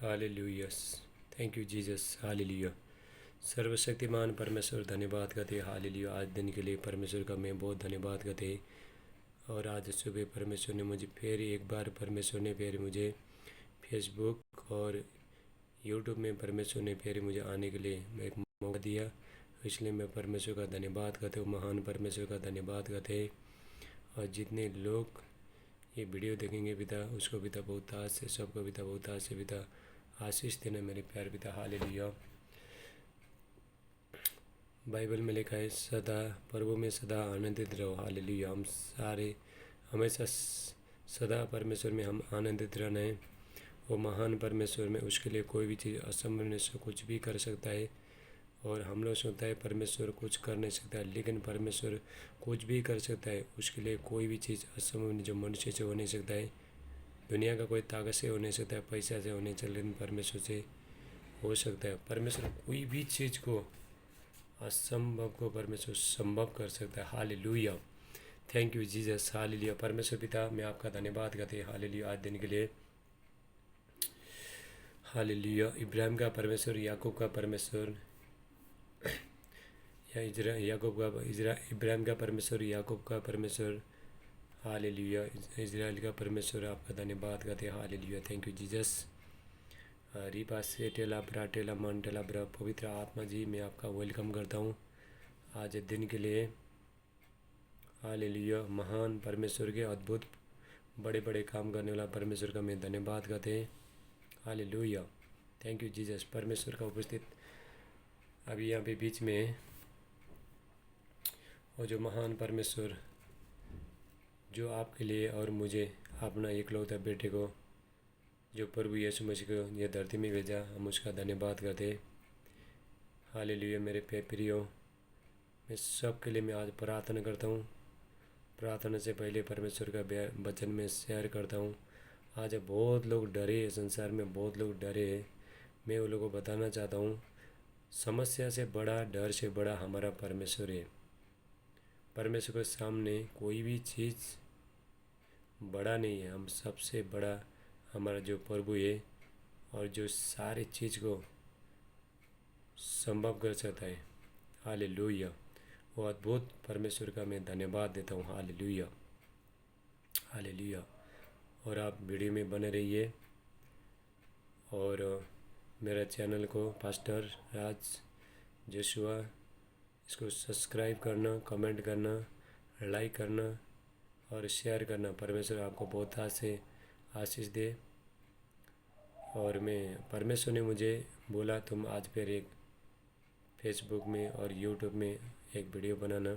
Hallelujah. Thank you Jesus. Hallelujah. सर्वशक्तिमान परमेश्वर धन्यवाद करते। हालेलुया। आज दिन के लिए परमेश्वर का मैं बहुत धन्यवाद करते। और आज सुबह परमेश्वर ने मुझे फिर एक बार परमेश्वर ने फिर मुझे फेसबुक और यूट्यूब में परमेश्वर ने फिर मुझे आने के लिए एक मौका दिया। इसलिए मैं परमेश्वर का धन्यवाद करते हूँ, महान परमेश्वर का धन्यवाद करते। और जितने लोग ये वीडियो देखेंगे पिता, उसको पिता बहुत आज से, सबको पिता बहुत आज से पिता आशीष देना मेरे प्यार पिता। हालेलुया। बाइबल में लिखा है सदा प्रभु में सदा आनंदित रहो। हालेलुया। हम सारे हमेशा सदा परमेश्वर में हम आनंदित रहना है। वो महान परमेश्वर में उसके लिए कोई भी चीज़ असंभव से कुछ भी कर सकता है। और हम लोग सोचता है परमेश्वर कुछ कर नहीं सकता है, लेकिन परमेश्वर कुछ भी कर सकता है। उसके लिए कोई भी चीज़ असंभव नहीं जो मनुष्य से हो नहीं सकता है। दुनिया का कोई ताकत से हो नहीं सकता है, पैसा से हो नहीं सकता, लेकिन परमेश्वर से हो सकता है। परमेश्वर कोई भी चीज़ को असंभव को परमेश्वर संभव कर सकता है। Hallelujah. Thank you Jesus. Hallelujah. परमेश्वर पिता मैं आपका धन्यवाद करते हैं। हालेलुया। आज दिन के लिए हालेलुया। इब्राहिम का परमेश्वर, याकूब का परमेश्वर, इब्राहिम का परमेश्वर, याकूब का परमेश्वर, हालेलुया, इजराइल का परमेश्वर, आपका धन्यवाद करते हैं। Hallelujah. Thank you Jesus. RIPA से टेला ब्रा टेला मन टेला ब्रा, पवित्र आत्मा जी मैं आपका वेलकम करता हूँ आज दिन के लिए। हालेलुया। महान परमेश्वर के अद्भुत बड़े बड़े काम करने वाला परमेश्वर का मैं धन्यवाद करते हैं। हालेलुया। Thank you Jesus. परमेश्वर का उपस्थित अभी यहाँ पे बीच में है। और जो महान परमेश्वर जो आपके लिए और मुझे अपना एकलौता बेटे को जो प्रभु यीशु मसीह को यह धरती में भेजा, हम उसका धन्यवाद करते हैं। हालेलुया। मेरे प्रियो, मैं सबके लिए मैं आज प्रार्थना करता हूँ। प्रार्थना से पहले परमेश्वर का वचन में शेयर करता हूँ। आज बहुत लोग डरे हैं, संसार में बहुत लोग डरे हैं। मैं उन लोगों को बताना चाहता हूँ, समस्या से बड़ा, डर से बड़ा हमारा परमेश्वर है। परमेश्वर के सामने कोई भी चीज़ बड़ा नहीं है। हम सबसे बड़ा हमारा जो प्रभु है और जो सारे चीज़ को संभव कर सकता है। हालेलुया। वो अद्भुत परमेश्वर का मैं धन्यवाद देता हूँ। हालेलुया। हालेलुया। और आप वीडियो में बने रहिए और मेरा चैनल को पास्टर राज जोशुआ इसको सब्सक्राइब करना, कमेंट करना, लाइक करना और शेयर करना। परमेश्वर आपको बहुत आशीष दे। और मैं परमेश्वर ने मुझे बोला तुम आज फिर एक फेसबुक में और यूट्यूब में एक वीडियो बनाना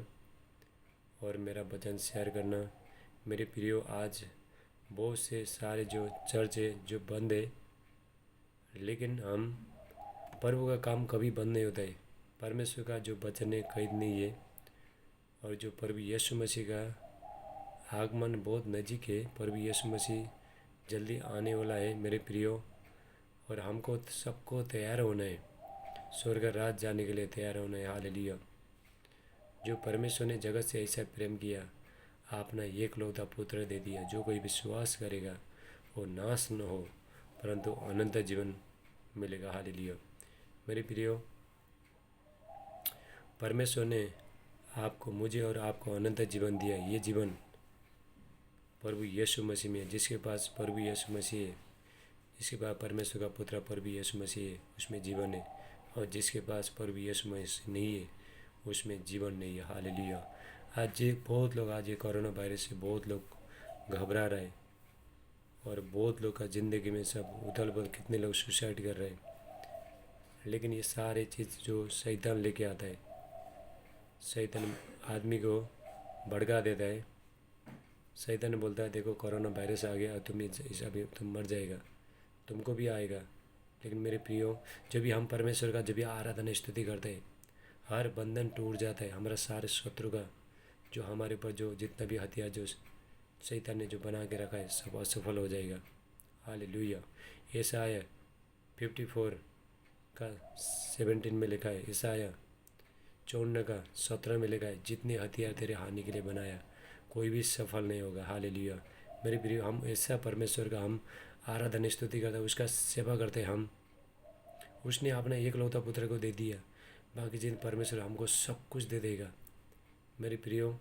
और मेरा वचन शेयर करना। मेरे प्रियो, आज बहुत से सारे जो चर्च है जो बंद है, लेकिन हम प्रभु का काम कभी बंद नहीं होता है। परमेश्वर का जो वचन है कैद नहीं है। और जो प्रभु यीशु मसीह का आगमन बहुत नज़दीक है। प्रभु यीशु मसीह जल्दी आने वाला है मेरे प्रियो। और हमको सबको तैयार होना है, स्वर्ग राज जाने के लिए तैयार होना है। हालेलुया। जो परमेश्वर ने जगत से ऐसा प्रेम किया, अपना एकलौता पुत्र दे दिया, जो कोई विश्वास करेगा वो नाश न हो परंतु अनंत जीवन मिलेगा। हालेलुया। मेरे प्रियो, परमेश्वर ने आपको, मुझे और आपको अनंत जीवन दिया। ये जीवन प्रभु यीशु मसीह में है। जिसके पास प्रभु यीशु मसीह है, जिसके पास परमेश्वर का पुत्र प्रभु यीशु मसीह है, उसमें जीवन है। और जिसके पास प्रभु यीशु मसीह नहीं है, उसमें जीवन नहीं है। हालेलुया। आज ये बहुत लोग, आज ये कोरोना वायरस से बहुत लोग घबरा रहे हैं और बहुत लोग का ज़िंदगी में सब उथल पुथल, कितने लोग सुसाइड कर रहे हैं। लेकिन ये सारे चीज़ जो शैतान लेके आता है, शैतान आदमी को भड़का देता है। शैतान बोलता है देखो कोरोना वायरस आ गया, तुम इस अभी तुम मर जाएगा, तुमको भी आएगा। लेकिन मेरे प्रियो, जब भी हम परमेश्वर का जब भी आराधना स्तुति करते हैं, हर बंधन टूट जाता है। हमारा सारे शत्रु का जो हमारे ऊपर जो जितना भी हथियार जो शैतान ने जो बना के रखा है, सब असफल हो जाएगा। हालेलुया। यशायाह 54 का 17 में लिखा है, यशायाह 54 का 17 में लिखा है, जितने हथियार तेरे हानि के लिए बनाया कोई भी सफल नहीं होगा। हालेलुया। मेरे प्रिय, हम ऐसा परमेश्वर का हम आराधना स्तुति करते, उसका सेवा करते हम। उसने अपना एकलौता पुत्र को दे दिया, बाकी जिन परमेश्वर हमको सब कुछ दे देगा। मेरे प्रियो,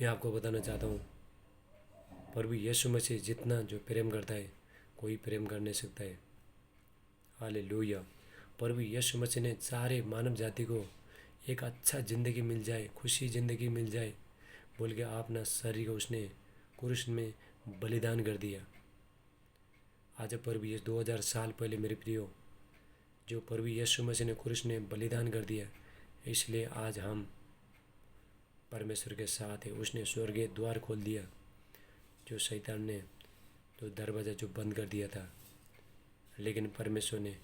मैं आपको बताना चाहता हूँ, प्रभु यीशु मसीह जितना जो प्रेम करता है कोई प्रेम कर नहीं सकता है। हालेलुया। प्रभु यीशु मसीह ने सारे मानव जाति को एक अच्छा ज़िंदगी मिल जाए, खुशी ज़िंदगी मिल जाए बोल के अपना शरीर को उसने क्रूस में बलिदान कर दिया। आज प्रभु ये 2000 साल पहले मेरे प्रियो, जो प्रभु यीशु मसीह ने क्रूस ने बलिदान कर दिया, इसलिए आज हम परमेश्वर के साथ है। उसने स्वर्गीय द्वार खोल दिया, जो शैतान ने तो दरवाज़ा जो बंद कर दिया था, लेकिन परमेश्वर ने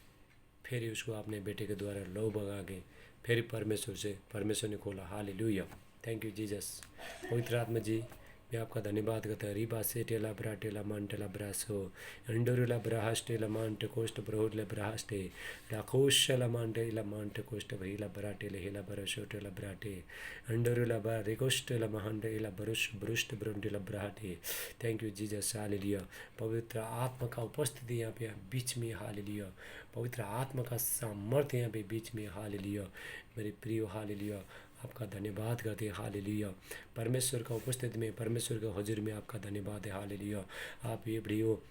फिर उसको अपने बेटे के द्वारा लौ भगा के फिर परमेश्वर ने खोला। हालेलुया। Thank you Jesus. पवित्र आत्मा जी, मैं आपका धन्यवाद करता है। रिबा से टेला ब्रा टेला मान टेला ब्रासो अंडोरुला ब्राहस टेला मान टे कोष्ट ब्रोहले ब्राहस्टे लाखोशला मान टे इला मान टे कोष्ट भईला ब्रा टेले हेला बरसो टेला ब्राटे अंडोरुला बा रिकोष्ट ला मान टे इला बरुष ब्रुष्ट ब्रोंटेला ब्राटे। Thank you Jesus. हालेलुया। पवित्र आत्मा का उपस्थिति यहाँ पे बीच में। हालेलुया। पवित्र आत्मा का सामर्थ्य यहाँ पे बीच में। हालेलुया। मेरे प्रियो, हालेलुया, आपका धन्यवाद करते हैं। हालेलुया। परमेश्वर का उपस्थिति में, परमेश्वर के हजूर में आपका धन्यवाद है। हालेलुया। आप ये वीडियो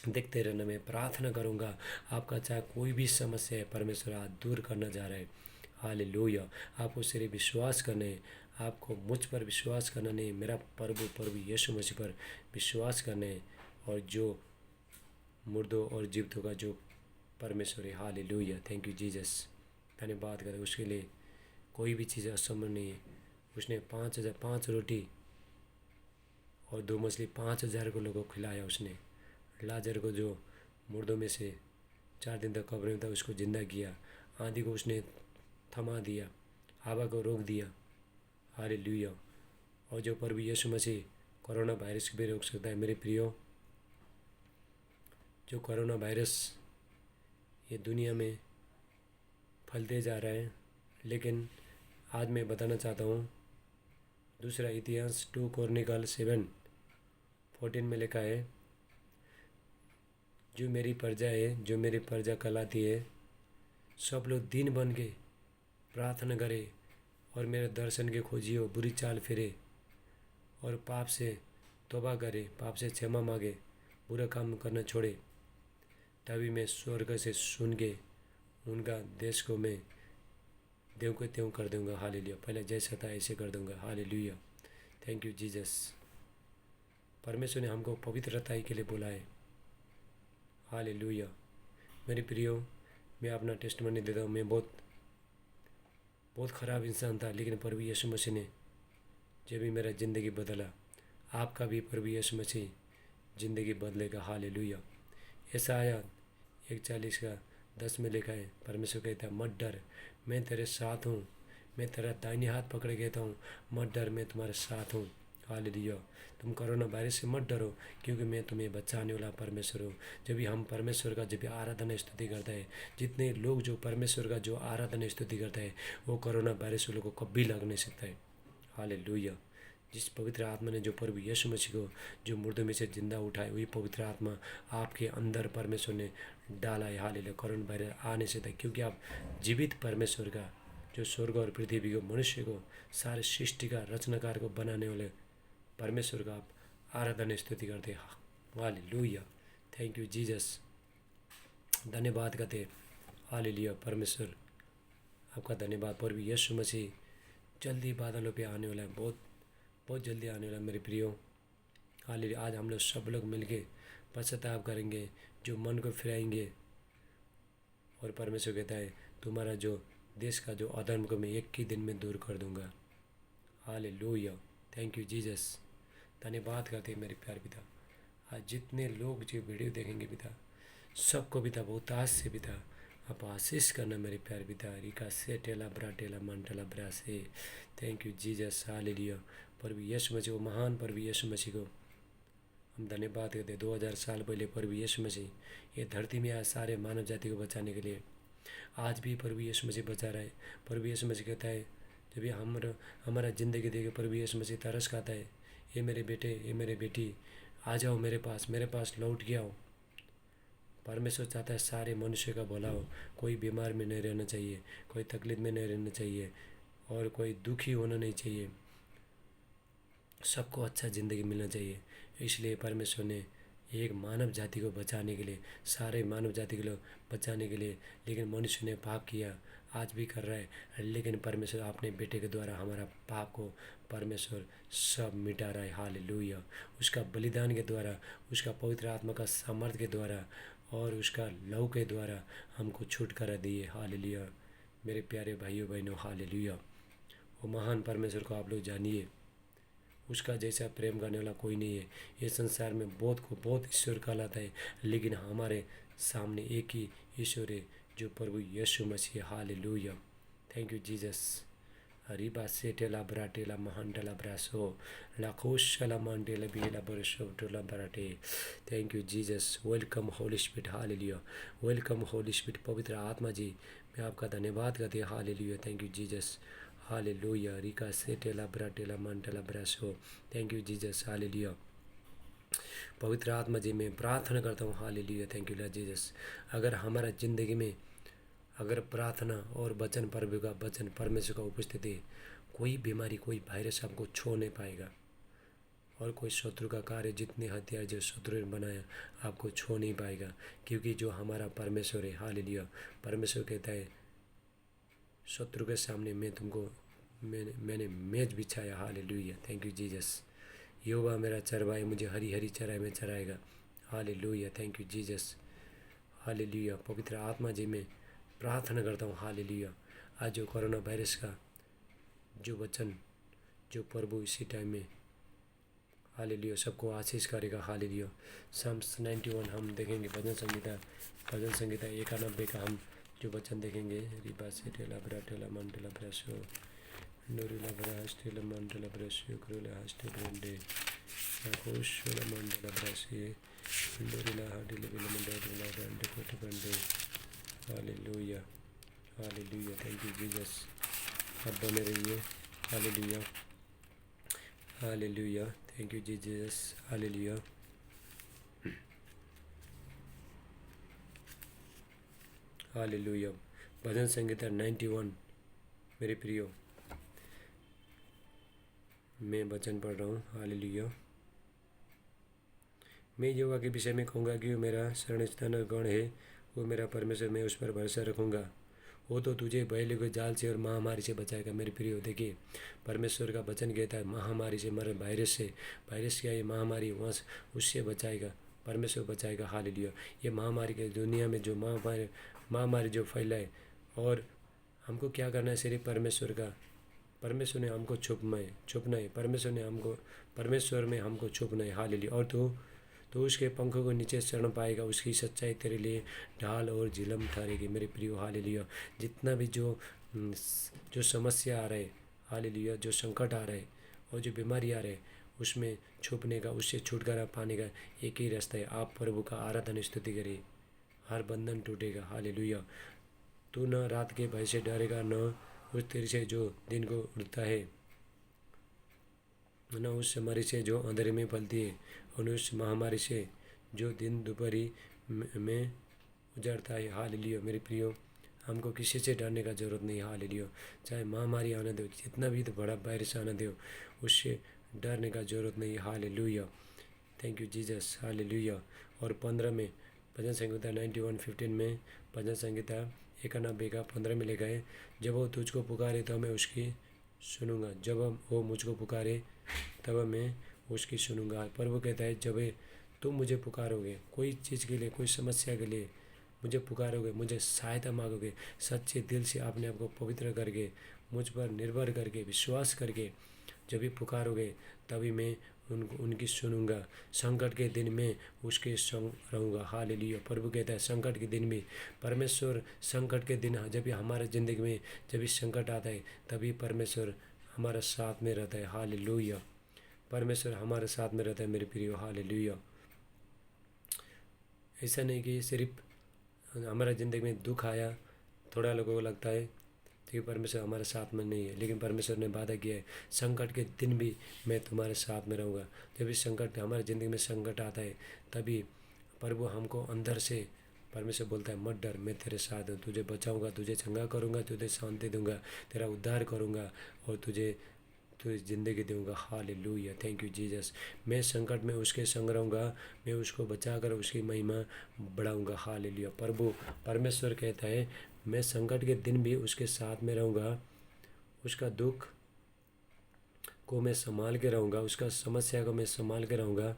देखते रहना। मैं प्रार्थना करूँगा आपका चाहे कोई भी समस्या है, परमेश्वर आज दूर करना जा रहा है। हालेलुया। आपको सिर्फ विश्वास करना है, आपको मुझ पर विश्वास करना नहीं, मेरा प्रभु यीशु मसीह पर विश्वास करना है, और जो मुर्दों और जीवितों का जो परमेश्वर है। हालेलुया। Thank you Jesus. धन्यवाद करें उसके लिए। कोई भी चीज़ असंभव नहीं है। उसने 5 रोटी और 2 मछली 5000 को लोगों को खिलाया। उसने लाजर को जो मुर्दों में से 4 दिन तक कब्र में था, उसको जिंदा किया। आंधी को उसने थमा दिया, हवा को रोक दिया। हालेलुया। और जो प्रभु यीशु मसीह कोरोना वायरस को भी रोक सकता है। मेरे प्रियो, जो कोरोना वायरस ये दुनिया में फैलते जा रहा है, लेकिन आज मैं बताना चाहता हूँ, दूसरा इतिहास 2 क्रॉनिकल 7:14 में लिखा है, जो मेरी प्रजा है, जो मेरी प्रजा कहलाती है, सब लोग दिन बन के प्रार्थना करे और मेरे दर्शन के खोजियो, बुरी चाल फिरे और पाप से तौबा करे, पाप से क्षमा मांगे, बुरा काम करना छोड़े, तभी मैं स्वर्ग से सुन के उनका देश को मैं देव को त्यों कर दूंगा। हालेलुया। पहले जैसा था ऐसे कर दूंगा। हालेलुया। Thank you Jesus. परमेश्वर ने हमको पवित्रता के लिए बोला है। हालेलुया। मेरे प्रियो, मैं अपना टेस्टमनी देता हूँ। मैं बहुत ख़राब इंसान था, लेकिन प्रभु यीशु मसीह ने जब भी मेरा ज़िंदगी बदला, आपका भी प्रभु यीशु मसीह ज़िंदगी बदलेगा। हालेलुया। ऐसा आया 1:40 में लिखा है, परमेश्वर कहता है, मत डर, मैं तेरे साथ हूँ, मैं तेरा दाहिनी हाथ पकड़े कहता हूँ, मत डर, मैं तुम्हारे साथ हूँ। हालेलुया। तुम कोरोना वायरस से मत डरो, क्योंकि मैं तुम्हें बचाने वाला परमेश्वर हूँ। जब भी हम परमेश्वर का जब भी आराधना स्तुति करते हैं, जितने लोग जो परमेश्वर का जो आराधना स्तुति करते हैं, वो कोरोना वायरस लोगों को कभी लग नहीं सकता है। हालेलुया। जिस पवित्र आत्मा ने जो प्रभु यीशु मसीह को जो मुर्दों में से जिंदा उठाए, वही पवित्र आत्मा आपके अंदर परमेश्वर ने डाला है। हालेलुया। कोरोना वायरस आ नहीं सकता, क्योंकि आप जीवित परमेश्वर का, जो स्वर्ग और पृथ्वी को, मनुष्य को, सारे सृष्टि का रचनाकार को बनाने वाले परमेश्वर का आप आराधना स्तुति करते हैं। हालेलुया। Thank you Jesus. धन्यवाद करते। हालेलुया। परमेश्वर आपका धन्यवाद। प्रभु यीशु मसीह जल्दी बादलों पे आने वाला है, बहुत जल्दी आने वाला है मेरे प्रियो। हालेलुया। आज हम लोग सब लोग मिलके पश्चाताप करेंगे, जो मन को फिराएंगे, और परमेश्वर कहता है, तुम्हारा जो देश का जो अधर्म को मैं एक ही दिन में दूर कर दूंगा। हालेलुया। Thank you Jesus. धन्यवाद करते हैं मेरे प्यार पिता। आज जितने लोग जो वीडियो देखेंगे पिता, सबको पिता बहुत आस से पिता आप आशीष करना मेरे प्यार पिता। रिका से टेला ब्रा टेला मन टेला ब्रा से। Thank you Jesus. हालेलुया। प्रभु यीशु मसीह, वो महान प्रभु यीशु मसीह को हम धन्यवाद करते हैं। 2000 साल पहले प्रभु यीशु मसीह ये धरती में आया सारे मानव जाति को बचाने के लिए। आज भी प्रभु यीशु मसीह बचा रहा है। प्रभु यीशु मसीह कहता है, जब ये हमारा ज़िंदगी देखे, प्रभु यीशु मसीह तरस खाता है, ये मेरे बेटे, ये मेरे बेटी, आ जाओ मेरे पास लौट के आओ। परमेश्वर चाहता है सारे मनुष्य का भला हो, कोई बीमार में नहीं रहना चाहिए, कोई तकलीफ में नहीं रहना चाहिए और कोई दुखी होना नहीं चाहिए, सबको अच्छा ज़िंदगी मिलना चाहिए। इसलिए परमेश्वर ने एक मानव जाति को बचाने के लिए, सारे मानव जाति को बचाने के लिए, लेकिन मनुष्य ने पाप किया, आज भी कर रहा है। लेकिन परमेश्वर अपने बेटे के द्वारा हमारा पाप को परमेश्वर सब मिटा रहा है। हालेलुया। उसका बलिदान के द्वारा, उसका पवित्र आत्मा का सामर्थ्य के द्वारा और उसका लहू के द्वारा हमको छुटकारा दिए। हालेलुया मेरे प्यारे भाइयों बहनों, हालेलुया। वो महान परमेश्वर को आप लोग जानिए, उसका जैसा प्रेम करने वाला कोई नहीं है। ये संसार में बहुत को बहुत ईश्वर कहलाता है, लेकिन हमारे सामने एक ही ईश्वर है जो प्रभु यीशु मसीह। हालेलुया। Thank you Jesus. रिबा सेटेला ब्राटेला महानटेला ब्रासो लाखोशला मानटेला बिहेला बरसोटोला बराटे। Thank you Jesus. Welcome Holy spirit. Hallelujah. Welcome Holy Spirit. पवित्र आत्मा जी, मैं आपका धन्यवाद करती हूँ। Hallelujah. Thank you Jesus. Hallelujah. रिका सेटेला ब्राटेला मानटेला ब्रासो। Thank you Jesus. हालेलुया। पवित्र आत्मा जी, मैं प्रार्थना करता हूँ। Hallelujah. Thank you Lord Jesus. अगर हमारा ज़िंदगी में अगर प्रार्थना और वचन प्रभु का वचन परमेश्वर का उपस्थिति, कोई बीमारी कोई वायरस हमको छू नहीं पाएगा और कोई शत्रु का कार्य, जितने हथियार जो शत्रु ने बनाया आपको छू नहीं पाएगा, क्योंकि जो हमारा परमेश्वर है। हालेलुया। परमेश्वर कहता है शत्रु के सामने मैंने मेज बिछाया। हालेलुया। Thank you Jesus. यहोवा मेरा चरवाही मुझे हरी हरी चराई में चराएगा। Hallelujah. Thank you Jesus. Hallelujah. पवित्र आत्मा जी में प्रार्थना करता हूँ। हालेलुया। आज जो कोरोना वायरस का जो वचन जो प्रभु इसी टाइम में हालेलुया सबको आशीष करेगा। हालेलुया। साम्स 91 हम देखेंगे, भजन संगीता 91 का हम जो वचन देखेंगे। रिबा से टेला ब्रा टेला मन टेला ब्रशो नोरिला ब्रा हस्टेला मन टेला ब्रशो क्रोला हस्टे ब्रंडे कोशोला मन टेला ब्रशे नोरिला हाडिले बिला मन टेला ब्रंडे कोटे ब्रंडे। Hallelujah. Hallelujah. Thank you Jesus. अब बने रहिए। Hallelujah. Hallelujah. Thank you Jesus. Hallelujah. Hallelujah. भजन संगीता 91 मेरे प्रियो, मैं वचन पढ़ रहा हूँ। हालेलुया। मैं यहोवा के विषय में कहूँगा कि वो मेरा शरण स्थान और गण है, वो मेरा परमेश्वर, मैं उस पर भरोसा रखूँगा। वो तो तुझे भयले के जाल से और महामारी से बचाएगा। मेरे प्रियो देखिए, परमेश्वर का वचन कहता है महामारी से, मर वायरस क्या ये महामारी, वहाँ उससे बचाएगा, परमेश्वर बचाएगा। हालेलुया। ये महामारी के दुनिया में जो महामारी जो फैला है, और हमको क्या करना है, सिर्फ परमेश्वर ने हमको छुपना है, परमेश्वर में हमको छुपना है। हालेलुया। और तो उसके पंखों को नीचे शरण पाएगा, उसकी सच्चाई तेरे लिए ढाल और झिलम ठहरेगी। मेरे प्रियो हालेलुया। जितना भी जो समस्या आ रहा है, हालेलुया, जो संकट आ रहा है और जो बीमारी आ रहा है, उसमें छुपने का, उससे छुटकारा पाने का एक ही रास्ता है, आप प्रभु का आराधना स्तुति करिए, हर बंधन टूटेगा। हालेलुया। तू न रात के भय से डरेगा, न उस तेरे से जो दिन को उड़ता है, न उस बीमारी से जो अंधेरे में फैलती है, और उस महामारी से जो दिन दोपहरी में उजाड़ता है। हालेलुया। मेरे प्रियो, हमको किसी से डरने का ज़रूरत नहीं है। हालेलुया। चाहे महामारी आने दो, जितना भी तो बड़ा वायरस आने दो, उससे डरने का ज़रूरत नहीं है। Hallelujah. Thank you Jesus. Hallelujah. और 15 में भजन संगीता 91:15 में भजन संगीता 91 का 15 में लिखा है, जब वो तुझको पुकारे तो मैं उसकी सुनूंगा, जब वो मुझको पुकारे तब मैं उसकी सुनूंगा। प्रभु कहता है जब तुम मुझे पुकारोगे, कोई चीज़ के लिए, कोई समस्या के लिए मुझे पुकारोगे, मुझे सहायता मांगोगे, सच्चे दिल से अपने आप को पवित्र करके, मुझ पर निर्भर करके, विश्वास करके जब भी पुकारोगे, तभी मैं उनकी सुनूंगा। संकट के दिन में उसके संग रहूँगा। हालेलुया। प्रभु कहता है संकट के दिन में परमेश्वर, संकट के दिन जब भी हमारे ज़िंदगी में जब भी संकट आता है, तभी परमेश्वर हमारा साथ में रहता है। हालेलुया। परमेश्वर हमारे साथ में रहता है मेरे प्रियो। हालेलुया। ऐसा नहीं कि सिर्फ हमारा ज़िंदगी में दुख आया, थोड़ा लोगों को लगता है क्योंकि परमेश्वर हमारे साथ में नहीं है, लेकिन परमेश्वर ने वादा किया है संकट के दिन भी मैं तुम्हारे साथ में रहूँगा। जब भी संकट हमारी ज़िंदगी में संकट आता है तभी प्रभु हमको अंदर से परमेश्वर बोलता है मत डर, मैं तेरे साथ हूँ, तुझे बचाऊंगा, तुझे चंगा करूँगा, तुझे शांति दूंगा, तेरा उद्धार करूँगा और तुझे ज़िंदगी दूंगा। Hallelujah, thank you Jesus. मैं संकट में उसके संग रहूँगा, मैं उसको बचाकर उसकी महिमा बढ़ाऊँगा। हालेलुया। प्रभु परमेश्वर कहता है मैं संकट के दिन भी उसके साथ में रहूँगा, उसका दुख को मैं संभाल के रहूँगा, उसका समस्या को मैं संभाल के रहूँगा,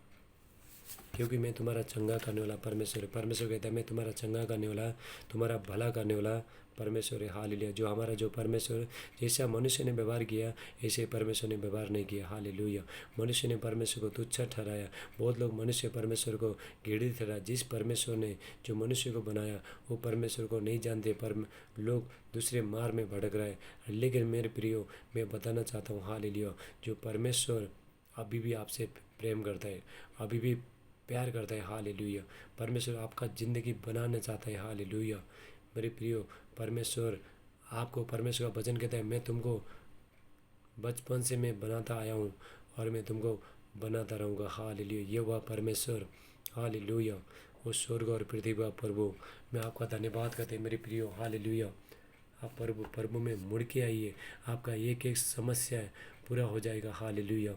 क्योंकि मैं तुम्हारा चंगा करने वाला परमेश्वर है। परमेश्वर कहता है मैं तुम्हारा चंगा करने वाला, तुम्हारा भला करने वाला परमेश्वर है। हालेलुया। जो हमारा जो परमेश्वर जैसा मनुष्य ने व्यवहार किया ऐसे परमेश्वर ने व्यवहार नहीं किया। हालेलुया। मनुष्य ने परमेश्वर को तुच्छ ठहराया। बहुत लोग मनुष्य परमेश्वर को घृणित ठहराया। जिस परमेश्वर ने जो मनुष्य को बनाया वो परमेश्वर को नहीं जानते, पर लोग दूसरे मार्ग में भटक रहे हैं। लेकिन मेरे प्रियो, मैं बताना चाहता हूँ हालेलुया, जो परमेश्वर अभी भी आपसे प्रेम करता है, अभी भी प्यार करता है। हालेलुया। परमेश्वर आपका ज़िंदगी बनाना चाहता है। हालेलुया। मेरे प्रियो, परमेश्वर आपको, परमेश्वर का वचन कहता है मैं तुमको बचपन से मैं बनाता आया हूँ और मैं तुमको बनाता रहूँगा। हालेलुया। ये हुआ परमेश्वर। हालेलुया। वो स्वर्ग और पृथ्वी का प्रभु, मैं आपका धन्यवाद करते हैं मेरे प्रियो। हालेलुया। आप प्रभु में मुड़ के आइए, आपका एक एक समस्या पूरा हो जाएगा। हालेलुया।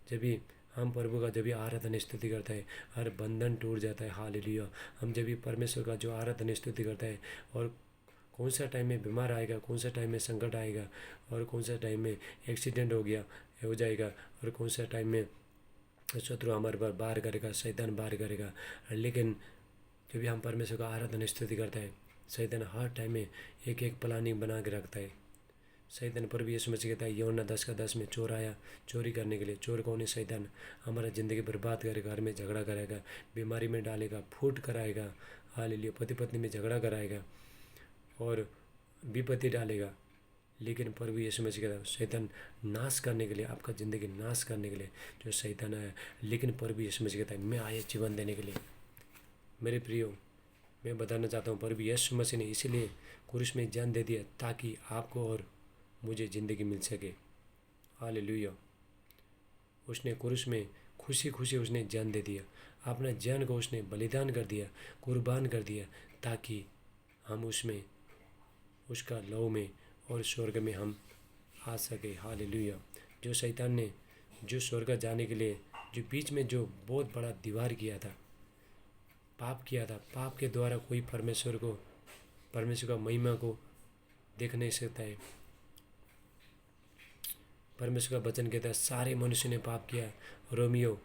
जब भी हम प्रभु का जब भी आराधना स्तुति करता है हर बंधन टूट जाता है। हालेलुया। हम जब भी परमेश्वर का जो आराधना स्तुति करता है, और कौन सा टाइम में बीमार आएगा, कौन सा टाइम में संकट आएगा, और कौन सा टाइम में एक्सीडेंट हो जाएगा, और कौन सा टाइम में शत्रु हमारे पर वार करेगा, शैतान वार करेगा, लेकिन जब भी हम परमेश्वर का आराधना स्तुति करता है शैतान हर टाइम में एक एक प्लानिंग बना के रखता है। शैतान पर भी यीशु मसीह कहता है यूहन्ना 10:10 में चोर आया चोरी करने के लिए। चोर कौन है? शैतान। हमारा ज़िंदगी बर्बाद करेगा, घर में झगड़ा कराएगा, बीमारी में डालेगा, फूट कराएगा। हालेलुया। पति पत्नी में झगड़ा कराएगा और विपत्ति डालेगा। लेकिन प्रभु यीशु मसीह कहता है शैतान नाश करने के लिए, आपका ज़िंदगी नाश करने के लिए जो शैतान आया, लेकिन प्रभु यीशु मसीह कहता है मैं आया जीवन देने के लिए। मेरे प्रियो, मैं बताना चाहता हूँ प्रभु यीशु मसीह ने इसीलिए क्रूस में जान दे दिया ताकि आपको और मुझे ज़िंदगी मिल सके। हालेलुया। उसने क्रूस में खुशी खुशी उसने जान दे दिया, अपना जान को उसने बलिदान कर दिया, कुर्बान कर दिया, ताकि हम उसमें उसका लौ में और स्वर्ग में हम आ सके। हालेलुया। जो शैतान ने जो स्वर्ग जाने के लिए जो बीच में जो बहुत बड़ा दीवार किया था, पाप किया था, पाप के द्वारा कोई परमेश्वर का महिमा को देख नहीं सकता है। परमेश्वर का वचन कहता है सारे मनुष्य ने पाप किया। रोमियो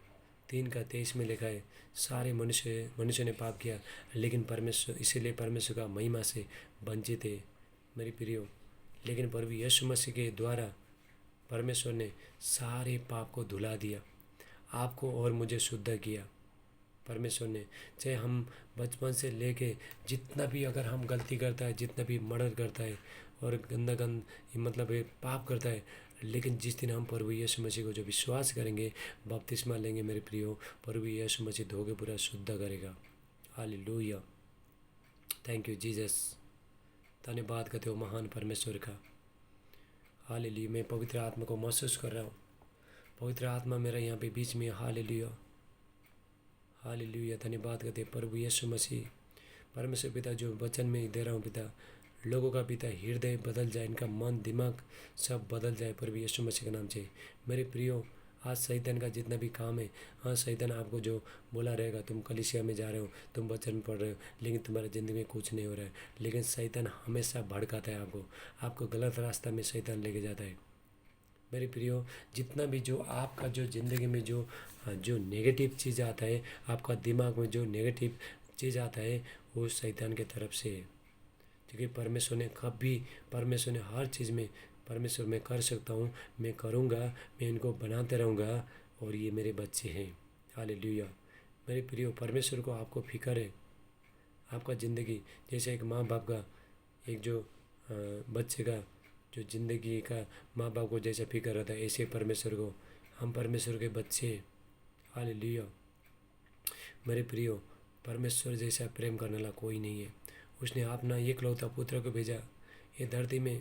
3:23 में लिखा है सारे मनुष्य ने पाप किया, लेकिन परमेश्वर इसीलिए परमेश्वर का महिमा से वंचित है। मेरी प्रियो, लेकिन प्रभु यीशु मसीह के द्वारा परमेश्वर ने सारे पाप को धुला दिया, आपको और मुझे शुद्ध किया। परमेश्वर ने, चाहे हम बचपन से लेके जितना भी अगर हम गलती करता है, जितना भी मर्डर करता है और गंद मतलब पाप करता है, लेकिन जिस दिन हम प्रभु यीशु मसीह को जो विश्वास करेंगे, बपतिस्मा लेंगे, मेरे प्रियो, प्रभु यीशु मसीह धोके पूरा शुद्ध करेगा। हालेलुया। Thank you Jesus. धन्यवाद करते हो महान परमेश्वर का। हालेलुया। मैं पवित्र आत्मा को महसूस कर रहा हूँ, पवित्र आत्मा मेरा यहाँ पे बीच में। हालेलुया। हालेलुया। धन्यवाद करते प्रभु यीशु मसीह। परमेश्वर पिता, जो वचन में दे रहा हूँ पिता, लोगों का पिता हृदय बदल जाए, इनका मन दिमाग सब बदल जाए प्रभु यीशु मसीह के नाम से। मेरे प्रियो, आज शैतान का जितना भी काम है, हाँ शैतान आपको जो बोला रहेगा, तुम कलीसिया में जा रहे हो, तुम वचन पढ़ रहे हो, लेकिन तुम्हारे ज़िंदगी में कुछ नहीं हो रहा है, लेकिन शैतान हमेशा भड़काता है, आपको गलत रास्ता में शैतान लेके जाता है। मेरे प्रियो, जितना भी जो आपका जो ज़िंदगी में जो नेगेटिव चीज़ आता है, आपका दिमाग में जो नेगेटिव चीज़ आता है, वो शैतान के तरफ से है। क्योंकि परमेश्वर ने हर चीज़ में, परमेश्वर मैं कर सकता हूँ, मैं करूँगा, मैं इनको बनाते रहूँगा और ये मेरे बच्चे हैं। हालेलुया। मेरे प्रियो, परमेश्वर को आपको फिक्र है आपका ज़िंदगी, जैसे एक माँ बाप का एक जो बच्चे का जो ज़िंदगी का माँ बाप को जैसा फिक्र रहता है, ऐसे परमेश्वर को, हम परमेश्वर के बच्चे हैं। हालेलुया। मेरे प्रियो, परमेश्वर जैसा प्रेम करने वाला कोई नहीं है। उसने अपना एकलौता पुत्र को भेजा ये धरती में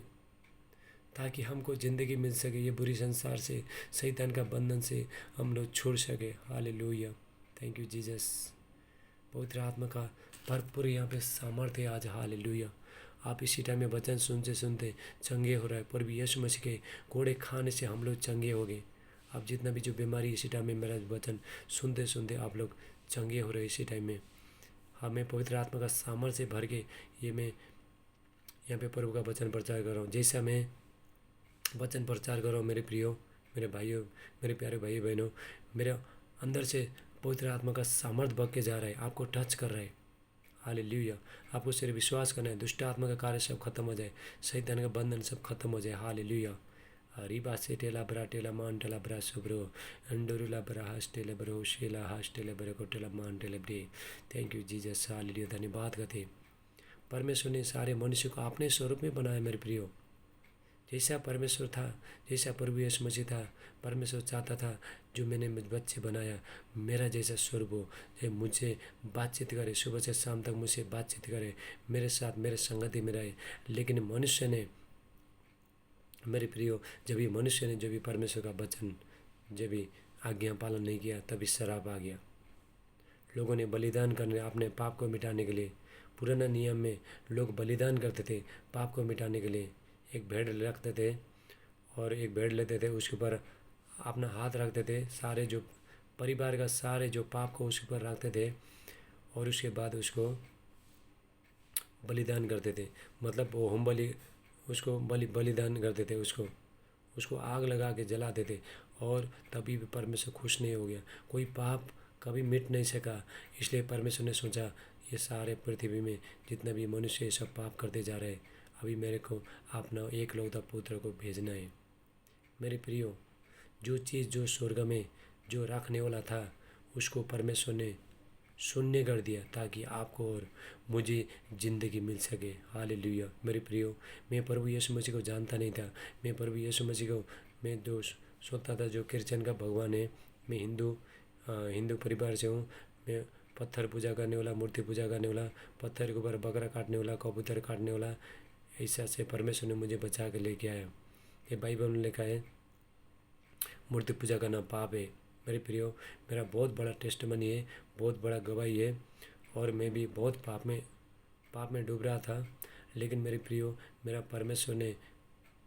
ताकि हमको ज़िंदगी मिल सके, ये बुरी संसार से, शैतान का बंधन से हम लोग छोड़ सके। Hallelujah, thank you Jesus. पवित्र आत्मा का भरपूर यहाँ पे सामर्थ्य है आज। हालेलुया, आप इसी टाइम में वचन सुनते सुनते चंगे हो रहे हैं। प्रभु यीशु मसीह के कोड़े खाने से हम लोग चंगे हो गए। आप जितना भी जो बीमारी इसी टाइम में मेरा वचन सुनते सुनते आप लोग चंगे हो रहे इसी टाइम में। हमें पवित्र आत्मा का सामर्थ्य से भर के ये मैं यहाँ पे प्रभु का वचन प्रचार कर रहा हूँ। जैसा मैं वचन प्रचार कर रहा हूँ मेरे प्रियो, मेरे भाइयों, मेरे प्यारे भाई बहनों, मेरे अंदर से पवित्र आत्मा का सामर्थ्य बह के जा रहा है, आपको टच कर रहा है। हालेलुया, आपको सिर्फ विश्वास करना है, दुष्ट आत्मा का कार्य सब खत्म हो जाए, शैतान का बंधन सब खत्म हो जाए। हालेलुया। हरीबा से टेला ब्रा टेला मान टेला ब्रा सुब्रो अंडोरुला ब्रा हास टेले ब्रो शेला हास टेले ब्रो को टेला मान टेले ब्रे। Thank you Jesus. हालेलुया, धन्यवाद करते। परमेश्वर ने सारे मनुष्य को अपने स्वरूप में बनाया मेरे प्रियो। जैसा परमेश्वर था, जैसा प्रभु यीशु मसीह था, परमेश्वर चाहता था जो मैंने बच्चे बनाया मेरा जैसा स्वरूप हो, जो मुझसे बातचीत करे, सुबह से शाम तक मुझसे बातचीत करे, मेरे साथ मेरे संगति में रहे। लेकिन मनुष्य ने, मेरे प्रियो, जब भी मनुष्य ने जब भी परमेश्वर का वचन जब भी आज्ञा पालन नहीं किया, तभी शराब आ गया। लोगों ने बलिदान करने, अपने पाप को मिटाने के लिए, पुराना नियम में लोग बलिदान करते थे पाप को मिटाने के लिए। एक भेड़ रखते थे और एक भेड़ लेते थे, उसके ऊपर अपना हाथ रखते थे, सारे जो परिवार का सारे जो पाप को उसके ऊपर रखते थे और उसके बाद उसको बलिदान करते थे। मतलब वो होम बलि, उसको बलिदान करते थे, उसको आग लगा के जलाते थे और तभी भी परमेश्वर खुश नहीं हो गया। कोई पाप कभी मिट नहीं सका। इसलिए परमेश्वर ने सोचा ये सारे पृथ्वी में जितना भी मनुष्य ये सब पाप करते जा रहे हैं, अभी मेरे को अपना एकलौता पुत्र को भेजना है। मेरे प्रियो, जो चीज़ जो स्वर्ग में जो रखने वाला था उसको परमेश्वर ने शून्य कर दिया ताकि आपको और मुझे ज़िंदगी मिल सके। हालेलुया। मेरे प्रियो, मैं प्रभु यीशु मसीह को जानता नहीं था। मैं प्रभु यीशु मसीह को मैं जो सोचता था जो क्रिश्चियन का भगवान है, मैं हिंदू परिवार से हूँ। मैं पत्थर पूजा करने वाला, मूर्ति पूजा करने वाला, पत्थर के ऊपर बकरा काटने वाला, कबूतर काटने वाला, ऐसा से परमेश्वर ने मुझे बचा के लेके आया। ये बाइबल में लिखा है मूर्ति पूजा करना पाप है। मेरे प्रियो, मेरा बहुत बड़ा टेस्टमनी है, बहुत बड़ा गवाही है और मैं भी बहुत पाप में डूब रहा था। लेकिन मेरे प्रियो, मेरा परमेश्वर ने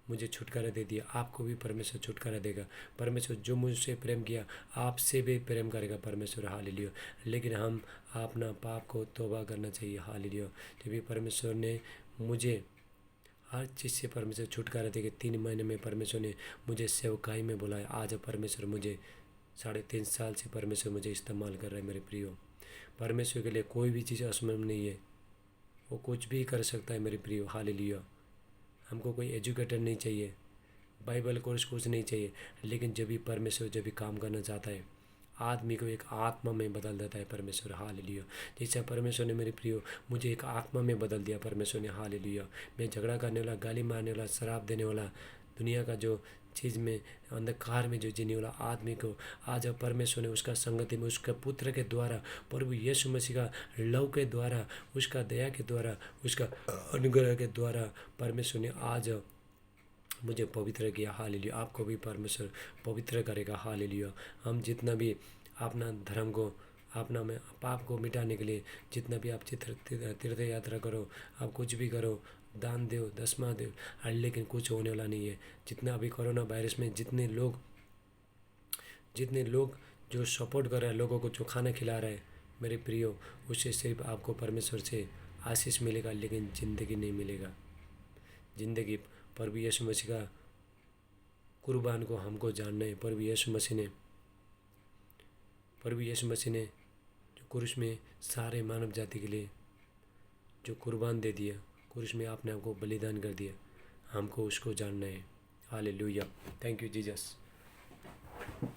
मुझे छुटकारा दे दिया। आपको भी परमेश्वर छुटकारा देगा। परमेश्वर जो मुझसे प्रेम किया आपसे भी प्रेम करेगा परमेश्वर। हालेलुया। लेकिन हम अपना पाप को तौबा करना चाहिए। हालेलुया। जब भी परमेश्वर ने मुझे हर चीज़ से परमेश्वर छुटकारा देके 3 महीने में परमेश्वर ने मुझे सेवकाई में बुलाया। आज परमेश्वर मुझे 3.5 साल से परमेश्वर मुझे इस्तेमाल कर रहा है। मेरे प्रियो, परमेश्वर के लिए कोई भी चीज़ असंभव नहीं है, वो कुछ भी कर सकता है। मेरे प्रियो, हालेलुया। हमको कोई एजुकेटेड नहीं चाहिए, बाइबल कोर्स कुछ नहीं चाहिए, लेकिन जब भी परमेश्वर जब भी काम करना चाहता है आदमी को एक आत्मा में बदल देता है परमेश्वर। हालेलुया। जैसे परमेश्वर ने मेरे प्रियो मुझे एक आत्मा में बदल दिया परमेश्वर ने। हालेलुया। मैं झगड़ा करने वाला, गाली मारने वाला, शराब देने वाला, दुनिया का जो चीज़ में अंधकार में जो जीने वाला आदमी को आज परमेश्वर ने उसका संगति में उसका पुत्र के द्वारा, प्रभु यीशु मसीह का लव के द्वारा, उसका दया के द्वारा, उसका अनुग्रह के द्वारा परमेश्वर ने आज मुझे पवित्र किया। हालेलुया। आपको भी परमेश्वर पवित्र करेगा। हालेलुया। हम जितना भी अपना धर्म को, अपना में पाप को मिटाने के लिए जितना भी आप तीर्थ यात्रा करो, आप कुछ भी करो, दान दो, दसवां दो, लेकिन कुछ होने वाला नहीं है। जितना अभी कोरोना वायरस में जितने लोग जो सपोर्ट कर रहे हैं, लोगों को जो खाना खिला रहे हैं, मेरे प्रियो, उससे सिर्फ आपको परमेश्वर से आशीष मिलेगा, लेकिन ज़िंदगी नहीं मिलेगा। ज़िंदगी प्रभु यीशु मसीह का कुर्बान को हमको जानना है। प्रभु यीशु मसीह ने जो क्रूस में सारे मानव जाति के लिए जो कुर्बान दे दिया, क्रूस में आपने आपको बलिदान कर दिया, हमको उसको जानना है। Hallelujah. Thank you Jesus.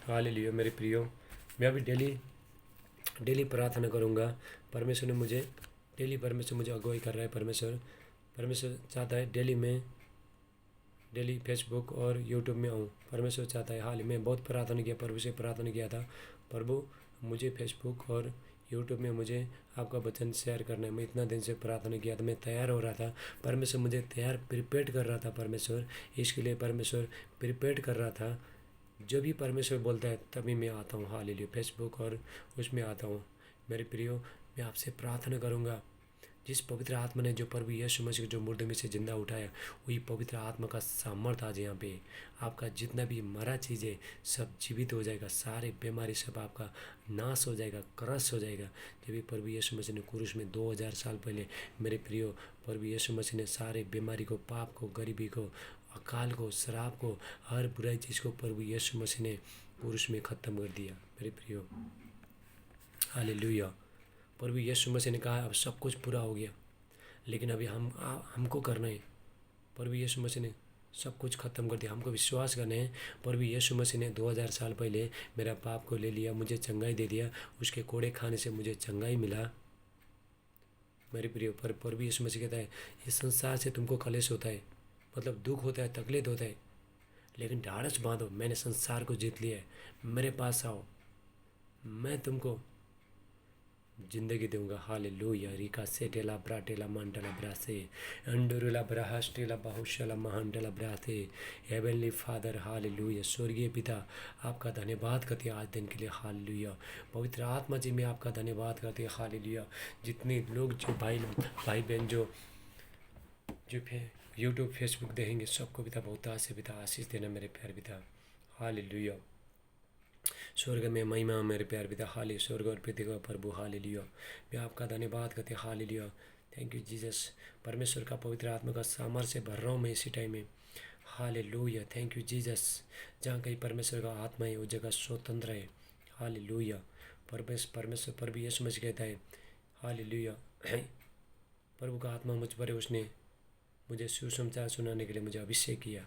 Hallelujah. मेरे प्रियो, मैं अभी डेली प्रार्थना करूँगा। परमेश्वर ने मुझे परमेश्वर मुझे अगुवाई कर रहा है। परमेश्वर चाहता है डेली फेसबुक और यूट्यूब में आऊँ। परमेश्वर चाहता है। हाल ही में बहुत प्रार्थना किया, प्रभु से प्रार्थना किया था, प्रभु मुझे फेसबुक और यूट्यूब में मुझे आपका वचन शेयर करना है। मैं इतना दिन से प्रार्थना किया था, मैं तैयार हो रहा था, परमेश्वर मुझे तैयार प्रिपेयर कर रहा था। परमेश्वर इसके लिए परमेश्वर प्रिपेयर कर रहा था। जब भी परमेश्वर बोलता है तभी मैं आता हूँ। हालेलुया। फेसबुक और उसमें आता हूँ। मेरे प्रियो, मैं आपसे प्रार्थना करूँगा, जिस पवित्र आत्मा ने जो प्रभु यीशु मसीह को जो मुर्दे में से जिंदा उठाया, वही पवित्र आत्मा का सामर्थ आज यहाँ पे आपका जितना भी मरा चीज़ है सब जीवित हो जाएगा। सारे बीमारी सब आपका नाश हो जाएगा, क्रश हो जाएगा। जब भी प्रभु यीशु मसीह ने क्रूस में 2000 साल पहले मेरे प्रियो प्रभु यीशु मसीह ने सारे बीमारी को, पाप को, गरीबी को, अकाल को, शराब को, हर बुराई चीज़ को प्रभु यीशु मसीह ने क्रूस में ख़त्म कर दिया। मेरे प्रियो हालेलुया। प्रभु यीशु मसीह ने कहा अब सब कुछ पूरा हो गया, लेकिन अभी हमको करना है। प्रभु यीशु मसीह ने सब कुछ ख़त्म कर दिया, हमको विश्वास करना है। प्रभु यीशु मसीह ने 2000 साल पहले मेरा पाप को ले लिया, मुझे चंगाई दे दिया, उसके कोड़े खाने से मुझे चंगाई मिला। मेरे प्रिय, पर प्रभु यीशु मसीह कहता है इस संसार से तुमको कलेश होता है, मतलब दुख होता है, तकलीफ होता है, लेकिन ढाढ़स बांधो, मैंने संसार को जीत लिया है। मेरे पास आओ, मैं तुमको जिंदगी दूंगा। हालेलुया। रिका सेटेला ब्राटेला मंडला ब्रासे अंडुरुला ब्राहस्टेला बहुशला महांडला ब्राथे। Heavenly father hallelujah. स्वर्गीय पिता, आपका धन्यवाद करते हैं आज दिन के लिए। हालेलुया। पवित्र आत्मा जी में आपका धन्यवाद करते हैं। हालेलुया। जितने लोग जो भाई बहन जो यूट्यूब फेसबुक देखेंगे सबको पिता बहुत आशीष देना मेरे प्यारे पिता। हालेलुया। स्वर्ग में महिमा मेरे प्यार पिता। हाले स्वर्ग और पृथ्वी का प्रभु। हालेलुया। मैं आपका धन्यवाद करते। हालेलुया। Thank you Jesus. परमेश्वर का पवित्र आत्मा का सामर्थ्य से भर रहा हूँ मैं इसी टाइम में। हालेलुया। Thank you Jesus. जहाँ कहीं परमेश्वर का आत्मा है वो जगह स्वतंत्र है। हालेलुया। परमेश्वर प्रभु यीशु मसीह कहता है हालेलुया, प्रभु का आत्मा मुझ पर है, उसने मुझे सुसमाचार सुनाने के लिए मुझे अभिषेक किया।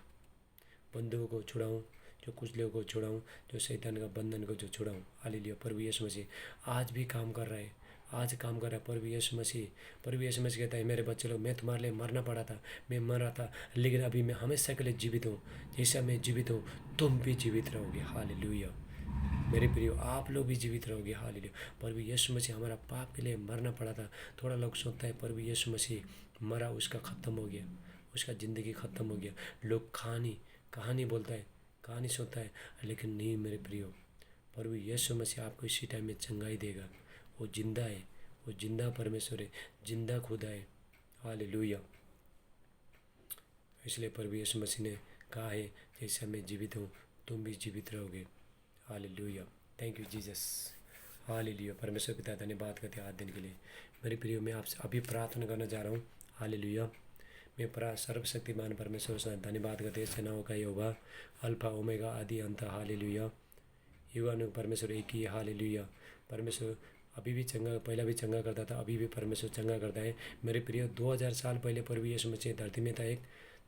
बंधुओं को छुड़ाऊँ, जो कुचले को छुड़ाऊँ, जो शैतान का बंधन को जो छुड़ाऊँ। हालेलुया। प्रभु यीशु मसीह आज भी काम कर रहा है, आज काम कर रहा है प्रभु यीशु मसीह। प्रभु यीशु मसीह कहता है मेरे बच्चे लोग, मैं तुम्हारे लिए मरना पड़ा था, मैं मर रहा था, लेकिन अभी मैं हमेशा के लिए जीवित हूँ। जैसा मैं जीवित हूँ तुम भी जीवित रहोगे। हालेलुया। मेरे प्रियो, आप लोग भी जीवित रहोगे। हालेलुया। प्रभु यीशु मसीह हमारा पाप के लिए मरना पड़ा था। थोड़ा लोग सोचता है प्रभु यीशु मसीह मरा, उसका ख़त्म हो गया, उसका ज़िंदगी ख़त्म हो गया। लोग कहानी बोलता है, कहानी सोचता है, लेकिन नहीं मेरे प्रियो, प्रभु यीशु मसीह आपको इसी टाइम में चंगाई देगा। वो जिंदा है, वो जिंदा परमेश्वर है, जिंदा खुदा है। हालेलुया। इसलिए प्रभु यीशु मसीह ने कहा है जैसा मैं जीवित हूँ तुम भी जीवित रहोगे। Hallelujah. Thank you Jesus. Hallelujah. परमेश्वर पिता धन्यवाद करते हैं आज दिन के लिए। मेरे प्रियो, मैं आपसे अभी प्रार्थना करना जा रहा हूँ। हालेलुया। मैं सर्वशक्तिमान परमेश्वर से धन्यवाद करते हैं। सेनाओं का यहोवा, अल्फा ओमेगा, आदि अंत। हालेलुया। युगानुग परमेश्वर एक ही है। हालेलुया। परमेश्वर अभी भी चंगा, पहला भी चंगा करता था, अभी भी परमेश्वर चंगा करता है। मेरे प्रिय, 2000 साल पहले प्रभु यीशु मसीह धरती में था, एक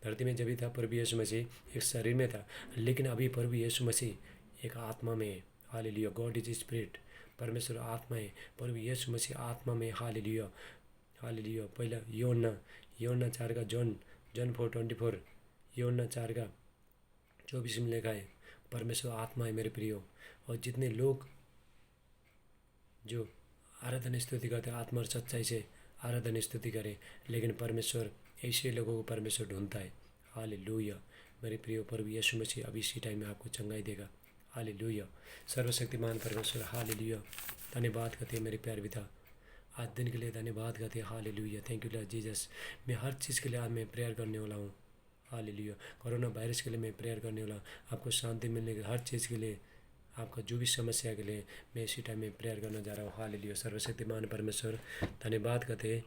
धरती में जब भी था प्रभु यीशु मसीह एक शरीर में था, लेकिन अभी प्रभु यीशु मसीह एक आत्मा में है। हालेलुया। God is spirit. परमेश्वर आत्मा है, प्रभु यीशु मसीह आत्मा में। हालेलुया। हालेलुया। पहला योना 4 का जॉन 4:24, योना 4 का 24 में लिखा है परमेश्वर आत्मा है मेरे प्रियो। और जितने लोग जो आराधना स्तुति करते हैं आत्मा और सच्चाई से आराधना स्तुति करें, लेकिन परमेश्वर ऐसे लोगों को परमेश्वर ढूंढता है। हालेलुया। मेरे प्रियो, प्रभु यीशु मसीह अभी इसी टाइम में आपको चंगाई देगा। हालेलुया। सर्वशक्तिमान परमेश्वर, हालेलुया। धन्यवाद करते हैं मेरे प्यारे पिता, आज दिन के लिए धन्यवाद करते हैं। Hallelujah. Thank you Lord Jesus. मैं हर चीज़ के लिए आज मैं प्रेयर करने वाला हूँ। हालेलुया। कोरोना वायरस के लिए मैं प्रेयर करने वाला हूँ, आपको शांति मिलने के हर चीज़ के लिए, आपका जो भी समस्या के लिए मैं इसी टाइम में प्रेयर करना जा रहा हूँ। हालेलुया। सर्वशक्तिमान परमेश्वर धन्यवाद करते हैं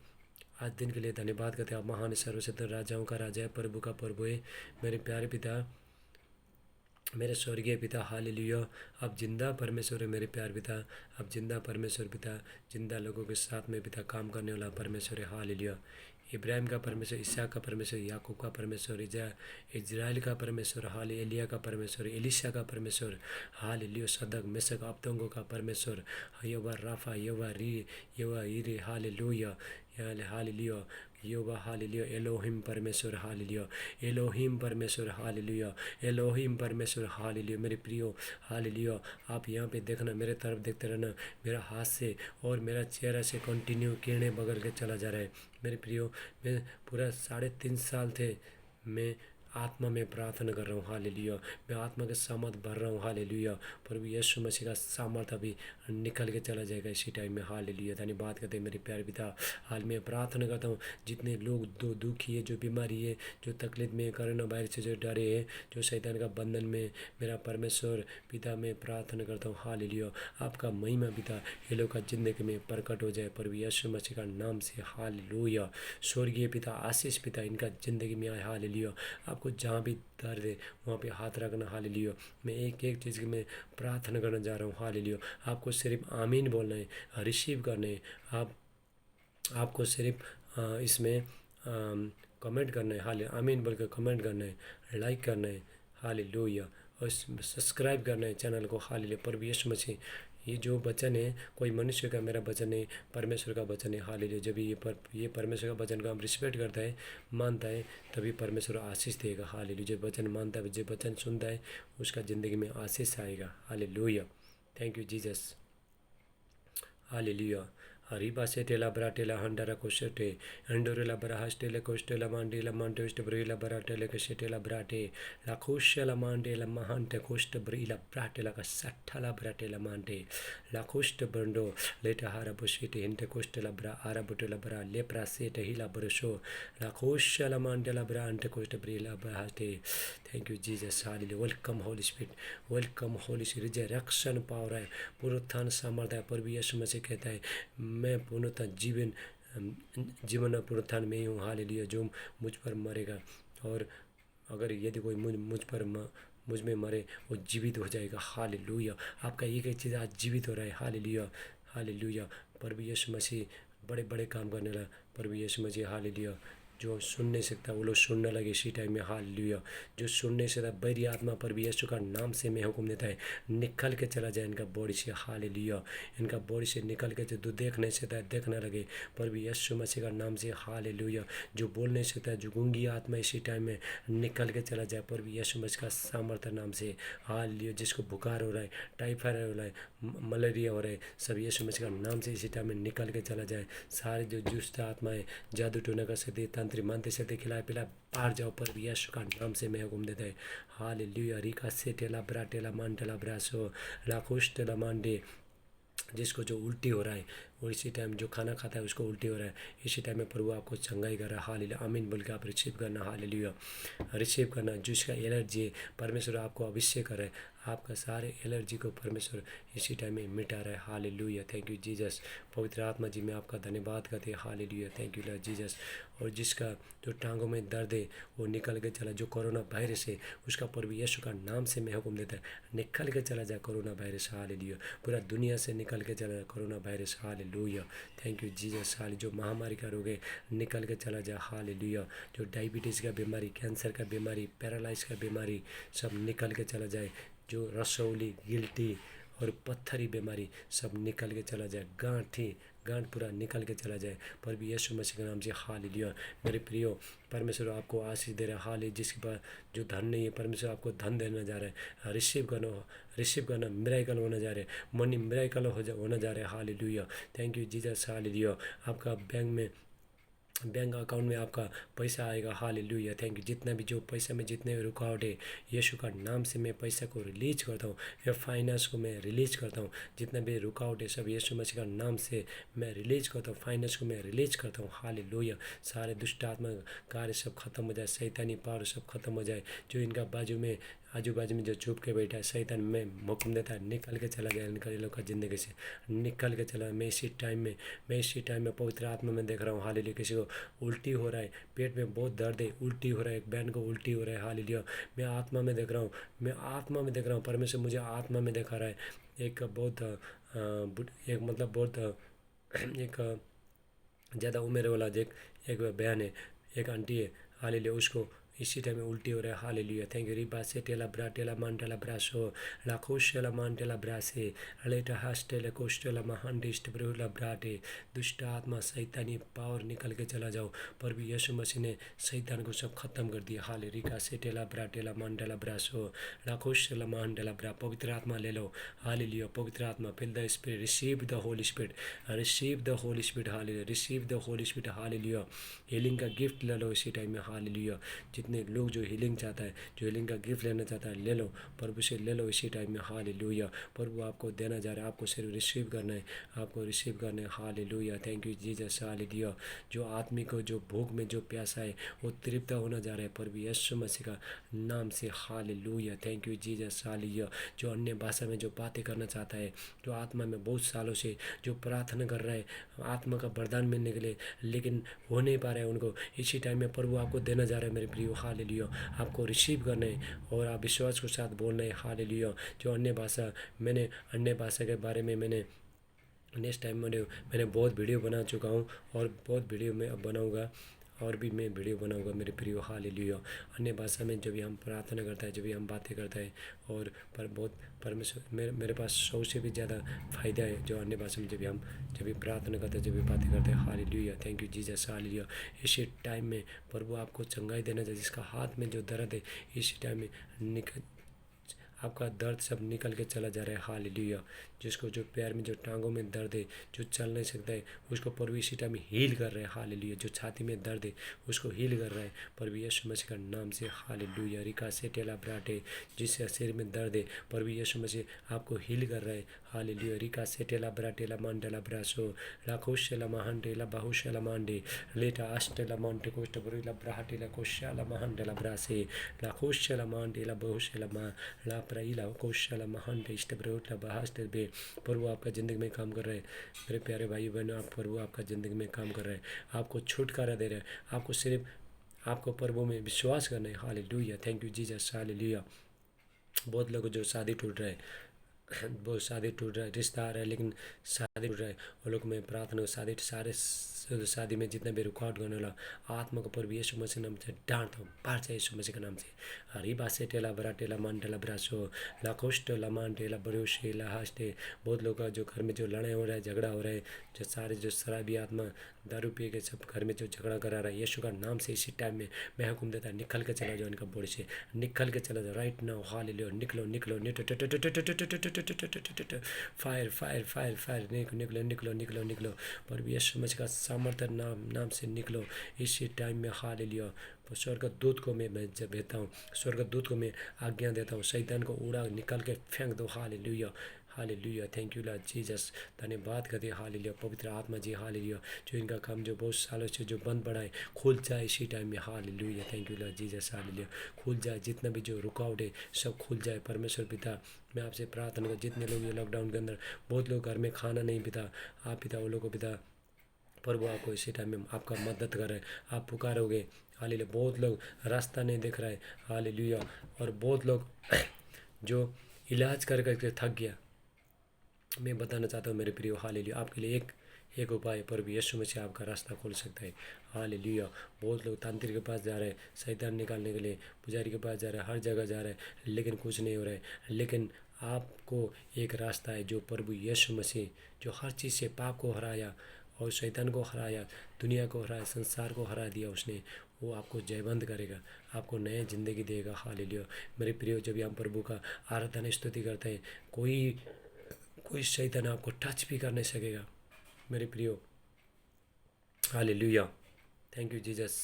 आज दिन के लिए, धन्यवाद करते हैं। आप महान सर्वशक्ति राजाओं का राजा है, प्रभु का प्रभु है। मेरे प्यारे पिता, मेरे स्वर्गीय पिता, हालेलुया। आप जिंदा परमेश्वर है मेरे प्यार पिता, आप जिंदा परमेश्वर पिता, जिंदा लोगों के साथ में पिता काम करने वाला परमेश्वर है। हालेलुया। इब्राहिम का परमेश्वर, इसहाक का परमेश्वर, याकूब का परमेश्वर, इजराइल का परमेश्वर, एलिया का परमेश्वर, एलिशा का परमेश्वर। हालेलुया। सदक मेशक अबदोगो का परमेश्वर, यहोवा राफा, यहोवा ईरे। हालेलुया। हालेलुया, यहोवा हालेलुया, एलोहिम परमेश्वर हालेलुया, एलोहिम परमेश्वर हालेलुया, एलोहिम परमेश्वर हालेलुया। मेरे प्रियो हालेलुया, आप यहाँ पे देखना, मेरे तरफ देखते रहना, मेरा हाथ से और मेरा चेहरा से कंटिन्यू किरणें बगल के चला जा रहा है। मेरे प्रियो, मैं पूरा 3.5 साल थे मैं आत्मा में प्रार्थना कर रहा हूँ हालेलुया, मैं आत्मा के सामर्थ भर रहा हूँ हालेलुया। प्रभु यीशु मसीह का सामर्थ अभी निकल के चला जाएगा इसी टाइम में हालेलुया। धन्यवाद करते हैं मेरे प्यारे पिता। हाल में प्रार्थना करता हूँ जितने लोग दुखी है, जो बीमारी है, जो तकलीफ में, कोरोना वायरस से जो डरे है, जो शैतान का बंधन में, मेरा परमेश्वर पिता में प्रार्थना करता हूँ हालेलुया, आपका महिमा पिता ये लोग का ज़िंदगी में प्रकट हो जाए प्रभु यीशु मसीह का नाम से हालेलुया। स्वर्गीय पिता, आशीष पिता इनका ज़िंदगी में आए हालेलुया। आपको जहाँ भी दर्द है वहाँ पे हाथ रखना हालेलुया। मैं एक एक चीज़ की मैं प्रार्थना करने जा रहा हूँ हालेलुया। आपको सिर्फ आमीन बोलना है, रिसीव करना है। आपको सिर्फ इसमें कमेंट करना है हाले, आमीन बोल के कमेंट करना है, लाइक करना है हालेलुया, और सब्सक्राइब करना है चैनल को हालेलुया। प्रभु यीशु मसीह ये जो वचन है कोई मनुष्य का मेरा वचन है, परमेश्वर का वचन है हालेलुया। जब ये परमेश्वर का वचन का हम रिस्पेक्ट करता है, मानता है, तभी परमेश्वर आशीष देगा हालेलुया। जो वचन मानता है, जो वचन सुनता है, उसका ज़िंदगी में आशीष आएगा hallelujah. Thank you Jesus hallelujah. Arriba setela bratela handara koshete andorela barahastele kostela mandela mantost brila baratele kesetela brate la koshela mandela mahante kost brila bratela ka satala bratela mande la kost bando leta hara bushite hinte kostela bra arabutela bra lepra sete hila brosho la koshela mandela bra ante kost brila bahate. Thank you Jesus, hallelujah. Welcome Holy Spirit, welcome Holy Spirit. Resurrection power है, पुनरुत्थान सामर्थ्य है। प्रभु यीशु मसीह कहता है मैं पुनरुत्थान जीवन और पुनरुत्थान में ही हूँ हालेलुया। जो मुझ पर मरेगा, और अगर यदि कोई मुझ में मरे वो जीवित हो जाएगा हालेलुया। आपका एक एक चीज़ आज जीवित हो रहा है हालेलुया, हालेलुया। प्रभु यीशु मसीह बड़े बड़े काम करने लगा प्रभु यीशु मसीह हालेलुया। जो सुन नहीं सकता वो लोग सुनने लगे इसी टाइम में हालेलुया। जो सुन नहीं सकता बैरी आत्मा प्रभु यीशु का नाम से मैं हुक्म देता है निकल के चला जाए इनका बॉडी से हालेलुया। इनका बॉडी से निकल के जो देख नहीं सकता है देखने लगे प्रभु यीशु मसीह का नाम से हालेलुया। जो बोल नहीं सकता है, जो गूंगी आत्मा इसी टाइम में निकल के चला जाए प्रभु यीशु मसीह का सामर्थ्य नाम से हालेलुया। जिसको बुखार हो रहा है, टाइफाइड हो रहा है, मलेरिया हो रहा है, सब यीशु मसीह का नाम से इसी टाइम में निकल के चला जाए। सारे जो दुष्ट आत्माएं, जादू टोना का शक्ति, तंत्र मंत्र शक्ति, खिलाए पिला बाहर जाओ प्रभु यीशु का नाम से मैं हुक्म देता है हालेलुया। रिका से टेला ब्रा टेला मान टेला ब्रासो लाखुश टेला मांडे। जिसको जो उल्टी हो रहा है वो इसी टाइम जो खाना खाता है उसको उल्टी हो रहा है, इसी टाइम में प्रभु आपको चंगाई कर रहा है हालेलुया। आमीन बोल के आप रिसीव करना हालेलुया, रिसीव करना। जिसका एलर्जी है परमेश्वर आपको अभिषेक कर रहा है, आपका सारे एलर्जी को परमेश्वर इसी टाइम में मिटा रहा है हालेलुया। Thank you Jesus. पवित्र आत्मा जी मैं आपका धन्यवाद करते हैं hallelujah. Thank you Lord Jesus. और जिसका जो टांगों में दर्द है वो निकल के चला, जो कोरोना वायरस है उसका प्रभु यीशु का नाम से मैं हुक्म देता है निकल के चला जाए कोरोना वायरस हालेलुया। पूरा दुनिया से निकल के चला जाए corona virus hallelujah. Thank you Jesus. हाल जो महामारी का रोग है निकल के चला जाए हालेलुया। जो डायबिटीज़ का बीमारी, कैंसर का बीमारी, पैरालाइज का बीमारी सब निकल के चला जाए। जो रसौली, गिल्टी और पत्थरी बीमारी सब निकल के चला जाए। गांठ पूरा निकल के चला जाए प्रभु यीशु मसीह के नाम से हालेलुया। मेरे प्रियो परमेश्वर आपको आशीष दे रहा है हालेलुया। जिसके पास जो धन नहीं है परमेश्वर आपको धन देना जा रहा है। रिसीव करना मिरेकल होने जा रहे हैं, मनी मिरेकल होने जा रहे हैं hallelujah. Thank you Jesus hallelujah. आपका बैंक अकाउंट में आपका पैसा आएगा हालेलुया। Thank you. जितना भी जो पैसा में जितने भी रुकावट है यीशु का नाम से मैं पैसा को रिलीज करता हूँ, या फाइनेंस को मैं रिलीज करता हूँ। जितना भी रुकावट है सब यीशु मसीह का नाम से मैं रिलीज करता हूँ, फाइनेंस को मैं रिलीज करता हूँ हालेलुया। सारे दुष्ट आत्मा कार्य सब खत्म हो जाए, शैतानी पावर सब खत्म हो जाए। जो इनका आजू बाजू में जो चुप के बैठा है शैतान में हुक्म देता है निकल के चला जाए इनका लोग का ज़िंदगी से निकल के चला। मैं इसी टाइम में पवित्र आत्मा में देख रहा हूँ हालेलुया। किसी को उल्टी हो रहा है, पेट में बहुत दर्द है, उल्टी हो रहा है, एक बहन को उल्टी हो रहा है हालेलुया। मैं आत्मा में देख रहा हूँ परमेश्वर मुझे आत्मा में दिखा रहा है। एक ज़्यादा उम्र वाला एक बहन है, एक आंटी है हालेलुया। उसको इसी टाइम में उल्टी हो रहा है। Hallelujah, thank you. रिबा से टेला ब्रा टेला मान टेला ब्रासो लाखोशला मान टेला ब्रासे अलेटा हास्टेला कोस्टेला महांडिस्ट ब्रुला ब्राटे। दुष्ट आत्मा शैतानी पावर निकल के चला जाओ। पर भी यीशु मसीह ने शैतान को सब खत्म कर दिया। हाले रिका से टेला ब्रा टेला मान टेला ब्रासो लाखोशला मान टेला ब्रा। पवित्र आत्मा ले लो। हालेलुया, पवित्र आत्मा, fill the spirit, receive the holy spirit, receive the holy spirit. Hallelujah, receive the holy spirit. Hallelujah, healing का गिफ्ट ले लो इसी टाइम में। हालेलुया, जितने लोग जो हीलिंग चाहता है, जो हीलिंग का गिफ्ट लेना चाहता है, ले लो प्रभु से, ले लो इसी टाइम में। हालेलुया, प्रभु आपको देना जा रहा है, आपको सिर्फ रिसीव करना है, आपको रिसीव करना है। Hallelujah, thank you Jesus. Hallelujah, जो आदमी को जो भूख में जो प्यासा है वो तृप्त होना जा रहा है प्रभु यीशु मसीह का नाम से। Hallelujah, thank you Jesus. Hallelujah, जो अन्य भाषा में जो बातें करना चाहता है, जो आत्मा में बहुत सालों से जो प्रार्थना कर रहा है आत्मा का वरदान मिलने के लिए, लेकिन हो नहीं पा रहा है उनको, इसी टाइम में प्रभु आपको देना जा रहा है मेरे प्रियो। हालेलुया, आपको रिसीव करना है और आप विश्वास के साथ बोलना है। हालेलुया, जो अन्य भाषा, मैंने अन्य भाषा के बारे में मैंने नेक्स्ट टाइम मैंने बहुत वीडियो बना चुका हूँ और बहुत वीडियो मैं अब बनाऊँगा और भी मैं वीडियो बनाऊंगा मेरे प्रियो। हालेलुया, अन्य भाषा में जब भी हम प्रार्थना करता है, जब भी हम बातें करता है, और पर बहुत परमेश्वर मेरे पास 100 से भी ज़्यादा फ़ायदा है जो अन्य भाषा में जब भी प्रार्थना करते हैं, जब भी बातें करते हैं। Hallelujah, thank you Jesus. Hallelujah, इसी टाइम में प्रभु आपको चंगाई देना चाहिए। जिसका हाथ में जो दर्द है इसी टाइम में निकल, आपका दर्द सब निकल के चला जा रहा है। हालेलुया, जिसको जो पैर में जो टांगों में दर्द है, जो चल नहीं सकता है, उसको प्रभु इसी टाइम हील कर रहे हैं। हालेलुया, जो छाती में दर्द है उसको हील कर रहा है प्रभु यीशु मसीह का नाम से। हालेलुया, रिका से टेला ब्राटे, जिससे शरीर में दर्द है प्रभु यीशु मसीह आपको हील कर रहा है। हालेलुया, रिका से टेला ब्राटेला मांडेला ब्रासो लाखोशला महांडेला बाहुशला मांडे लेटा अष्टला मांटे कोष्ट बरुला ब्राटेला कोशाला महांडेला ब्रासे लाखोशला मांडेला बहुशला मा ला प्रईला कोशाला महांडे इष्ट ब्रोटला बहास्ट बे। प्रभु आपका ज़िंदगी में काम कर रहे हैं मेरे प्यारे भाई बहनों। आप प्रभु आपका ज़िंदगी में काम कर रहे हैं, आपको छुटकारा दे रहे हैं। आपको सिर्फ आपको प्रभु में विश्वास करना है। Hallelujah, thank you Jesus. Hallelujah, बहुत लोग जो शादी टूट रहा है, बहुत शादी टूट रहा है, रिश्ता आ रहा है लेकिन शादी टूट रहा है, वो लोग में प्रार्थना शादी सारे शादी में जितना भी रुकावट करने वाला आत्मा को प्रभु यीशु मसीह नाम से डांटता हूँ, बाहर से यीशु मसीह के नाम से। हरी बासे टेला बरा टेला मान टेला ब्रासो लाखोस्ट लमान टेला बरोशे लाहास्टे। बहुत लोग का जो घर में जो लड़ाई हो रहा है, झगड़ा हो रहा है, जो सारे जो शराबी आत्मा दारू पी के सब घर में जो झगड़ा करा रहा है, यीशु का नाम से इसी टाइम में मैं हुक्म देता है, निकल के चला जाओ इनका बॉडी से, निकल के चला जाओ राइट नाउ। हालेलुया, निकलो निकलो फायर फायर फायर फायर, निकलो निकलो निकलो निकलो पर यीशु मसीह का सामर्थ्य नाम से निकलो इसी टाइम में। हालेलुया, स्वर्ग दूत को मैं जब भेजता हूँ, स्वर्ग दूत को मैं आज्ञा देता हूँ, शैतान को उड़ा निकल के फेंक दो। Hallelujah, hallelujah, thank you Lord Jesus. धन्यवाद करते हैं। हालेलुया, पवित्र आत्मा जी। हालेलुया, जो इनका काम जो बहुत सालों से जो बंद पड़ा है खुल जाए इसी टाइम में। Hallelujah, thank you Lord Jesus. Hallelujah, खुल जाए, जितना भी जो रुकावट है सब खुल जाए। परमेश्वर पिता, मैं आपसे प्रार्थना कर, जितने लोग ये लॉकडाउन के अंदर बहुत लोग घर में खाना नहीं पिता, आप पिता वो लोग को पिता प्रभु आपको इसी टाइम में आपका मदद कर रहे हैं, आप पुकारोगे। हालेलुया, बहुत लोग रास्ता नहीं देख रहा है। हालेलुया, और बहुत लोग जो इलाज कर करके थक गया। मैं बताना चाहता हूँ मेरे प्रियो, हालेलुया, आपके लिए एक उपाय प्रभु यीशु मसीह आपका रास्ता खोल सकता है। हालेलुया, बहुत लोग तांत्रिक के पास जा रहे हैं शैतान निकालने के लिए, पुजारी के पास जा रहे हैं, हर जगह जा रहे हैं लेकिन कुछ नहीं हो रहा है। लेकिन आपको एक रास्ता है, जो प्रभु यीशु मसीह जो हर चीज़ से पाप को हराया और शैतान को हराया, दुनिया को हराया, संसार को हरा दिया उसने, वो आपको जयवंत करेगा, आपको नई ज़िंदगी देगा। हालेलुया, मेरे प्रियो, जब हम प्रभु का आराधना स्तुति करते हैं, कोई शैतान आपको टच भी कर नहीं सकेगा मेरे प्रियो। Hallelujah, thank you Jesus.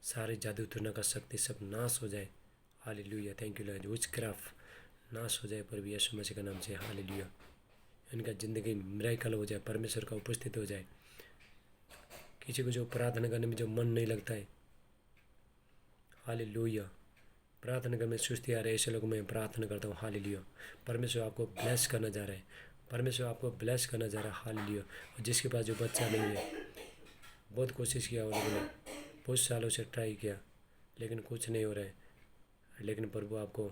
सारे जादू टोना का शक्ति सब नाश हो जाए। Hallelujah, thank you Lord. Witchcraft नाश हो जाए प्रभु यीशु मसीह के नाम से। हालेलुया, इनका ज़िंदगी मिरेकल हो जाए, परमेश्वर का उपस्थित हो जाए। किसी को जो प्रार्थना करने में जो मन नहीं लगता है, हालेलुया, प्रार्थना करने में सुस्ती आ रही है, ऐसे लोगों में प्रार्थना करता हूँ। हालेलुया, परमेश्वर आपको ब्लेस करना जा रहा है, परमेश्वर आपको ब्लेस करना जा रहा है। हालेलुया, और जिसके पास जो बच्चा नहीं है, बहुत कोशिश किया उन लोगों ने, बहुत सालों से ट्राई किया लेकिन कुछ नहीं हो रहा है, लेकिन प्रभु आपको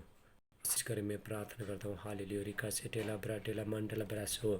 कोशिश करें, मैं प्रार्थना करता हूँ। हालेलुया, रिका से टेला ब्रा टेला मान टेला ब्रासो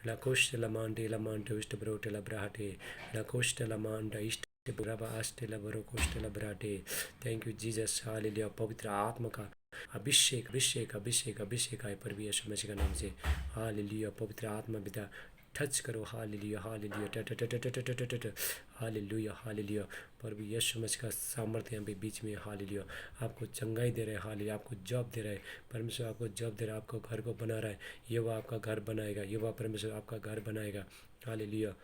लाकोश टेला मान टेला मान टे इष्ट ब्रो टेला ब्राटे लाकोश टेला मान इष्ट ब्राबा आस्टेला बरो कोस्टेला ब्राटे। Thank you Jesus, hallelujah. पवित्र आत्मा का अभिषेक अभिषेक अभिषेक अभिषेक आए प्रभु यीशु मसीह का नाम से, हालेलुया। पवित्र आत्मा पिता टच करो, हालेलुया हालेलुया ट ट ट ट ट ट ट ट, हालेलुया हालेलुया। प्रभु यीशु मसीह का सामर्थ्य यहाँ पे बीच में, हालेलुया। आपको चंगाई दे रहा है, हालेलुया। आपको जॉब दे रहा है परमेश्वर, आपको जॉब दे रहा है, आपको घर को बना रहा है। ये वो आपका घर बनाएगा, ये वो परमेश्वर आपका घर बनाएगा, hallelujah.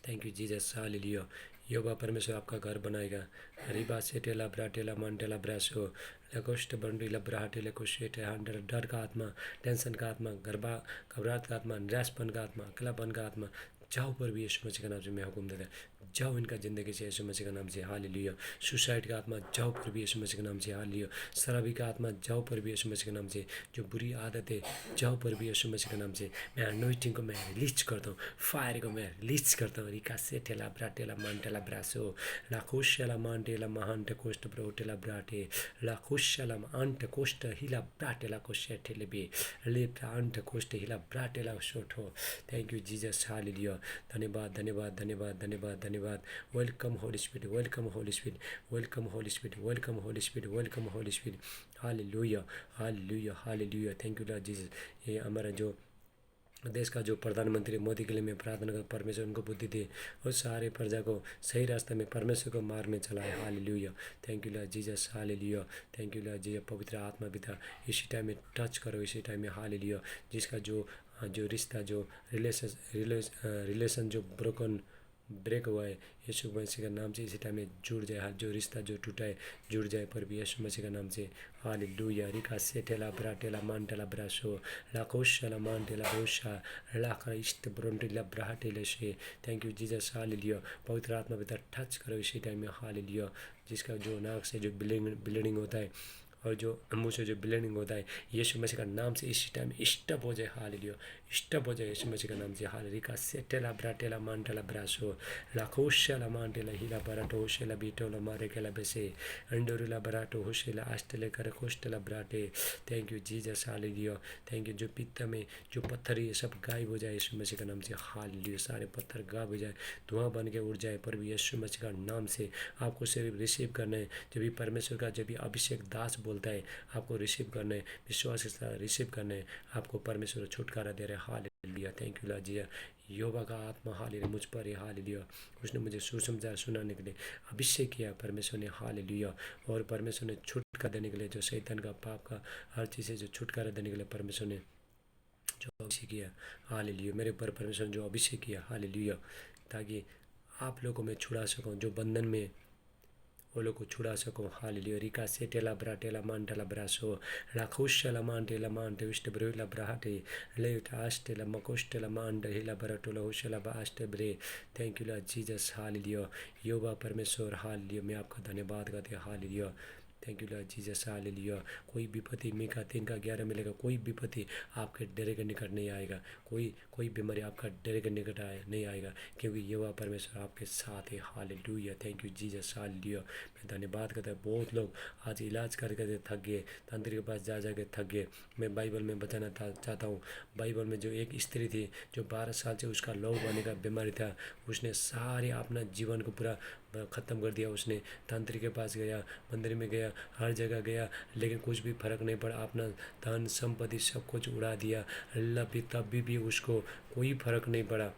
Thank you Jesus, hallelujah. Yoga परमेश्वर आपका घर बनाएगा। रिबा सेटेला ब्राटेला मानटेला ब्रासो लकोष्ट बंडीला ब्राटेला कुशेटे हंडर, डर का आत्मा, टेंशन का आत्मा, घबराहट का आत्मा, निराशपन का आत्मा, अकेलापन का आत्मा, जाओ पर भी यीशु मसीह के नाम से मैं हुक्म देता है, जाओ इनका ज़िंदगी से यीशु मसीह के नाम से, हालेलुया। सुसाइड का आत्मा जाओ पर भी यीशु मसीह के नाम से, हालेलुया। शराबी का आत्मा जाओ पर भी यीशु मसीह के नाम से, जो बुरी आदत है जाओ पर भी यीशु मसीह के नाम से। मैं अनोइंटिंग को मैं रिलीज करता हूँ, फायर को मैं रिलीज करता हूँ। रिका से टेला ब्राटेला मानटेला ब्रासो लाखुशला मानटेला महांट कोष्ट ब्रोटेला ब्राटे लाखुशला अंट कोष्ट हिला ब्राटेला कोशे ठेले बे ले अंट कोष्ट हिला ब्राटेला शोठो। Thank you Jesus, hallelujah. धन्यवाद धन्यवाद धन्यवाद धन्यवाद धन्यवाद। Welcome Holy Spirit, welcome Holy Spirit, welcome Holy Spirit, welcome Holy Spirit, welcome Holy spirit, hallelujah hallelujah hallelujah. Thank you Lord Jesus. ये हमारा जो देश का जो प्रधानमंत्री मोदी के लिए मैं प्रार्थना कर, परमेश्वर उनको बुद्धि दे और सारे प्रजा को सही रास्ते में परमेश्वर को मार्ग में चलाए, hallelujah. Thank you Lord Jesus, hallelujah. Thank you Lord Jesus. पवित्र आत्मा पिता इसी टाइम में टच करो, इसी टाइम में, हालेलुया। जिसका जो रिश्ता, जो रिलेशन जो ब्रेक हुआ है, यीशु मसीह का नाम से इसी टाइम में जुड़ जाए। हाथ जो रिश्ता जो टूटा है जुड़ जाए पर भी यीशु मसीह का नाम से, हालेलुया। रिका से टेला ब्राटेला मानटेला ब्रासो लाकोशला मानटेला बोशा लाका इष्ट ब्रोंटेला ब्राटेले से। Thank you Jesus, hallelujah. पवित्र आत्मा पिता टच करो इसी टाइम में, हालेलुया। जिसका जो नाक से जो ब्लीडिंग होता है और जो मुँह से जो ब्लीडिंग होता है, यीशु मसीह का नाम से इसी टाइम स्टॉप हो जाए, हालेलुया। स्टॉप हो जाए यीशु मसीह का नाम से, हालेलुया। सेटेला ब्राटेला मानटेला ब्रासो लाखोशला मानटेला हिला बराटो होशेला बीटोला मारे केला बेसे अंडोरुला बराटो होशेला आस्टेले कर कोस्टेला ब्राटे। Thank you Jesus, hallelujah. Thank you. जो पित्त में जो पत्थर ये सब गायब हो जाए यीशु मसीह का नाम से, हालेलुया। सारे पत्थर गायब हो जाए, धुआं बन के उड़ जाए पर भी यीशु मसीह का नाम से। आपको सिर्फ रिसीव करना है, जब भी परमेश्वर का जब भी अभिषेक दास बोलता है आपको रिसीव करना है, विश्वास के साथ रिसीव करना है। आपको परमेश्वर छुटकारा दे रहे हैं, hallelujah. Thank you Lord Jesus. Jehovah का आत्मा, हालेलुया, मुझ पर है, हालेलुया। उसने मुझे सुसमाचार सुनाने के लिए अभिषेक किया परमेश्वर ने, हालेलुया। और परमेश्वर ने छुटकारा देने के लिए, जो शैतान का पाप का हर चीज़ से जो छुटकारा देने के लिए परमेश्वर ने जो अभिषेक किया, हालेलुया। मेरे ऊपर परमेश्वर ने जो अभिषेक किया, हालेलुया, ताकि आप लोगों को मैं छुड़ा सकूँ, जो बंधन में वो लोग को छुड़ा सको, हालेलुया। रिका से टेला ब्राटेला मानटेला ब्रासो लाखुशला मानटेला मानटे विष्ट ब्रेला ब्राटे लेटा आस्टेला मकोस्टेला मांड हिला बराटोला होशला बास्टे ब्रे। Thank you Lord Jesus, hallelujah. Jehovah परमेश्वर, हालेलुया। मैं आपका धन्यवाद करते हैं, hallelujah. Thank you Lord Jesus, hallelujah. कोई विपत्ति मीका 3:11 मिलेगा, कोई विपत्ति आपके डेरे के निकट नहीं आएगा, कोई बीमारी आपका डेरे के निकट नहीं आएगा, क्योंकि ये वह परमेश्वर आपके साथ है, hallelujah. Thank you Jesus, hallelujah. मैं धन्यवाद करता हूँ। बहुत लोग आज इलाज करके थक गए, तंत्र के पास जा के थक गए। मैं बाइबल में बताना चाहता हूँ, बाइबल में जो एक स्त्री थी जो 12 साल से उसका लहू बहने का बीमारी था, उसने सारे अपना जीवन को पूरा ख़त्म कर दिया। उसने तंत्र के पास गया, मंदिर में गया, हर जगह गया, लेकिन कुछ भी फर्क नहीं पड़ा। अपना धन संपत्ति सब कुछ उड़ा दिया, अल्लाह भी, तब भी उसको कोई फर्क नहीं पड़ा।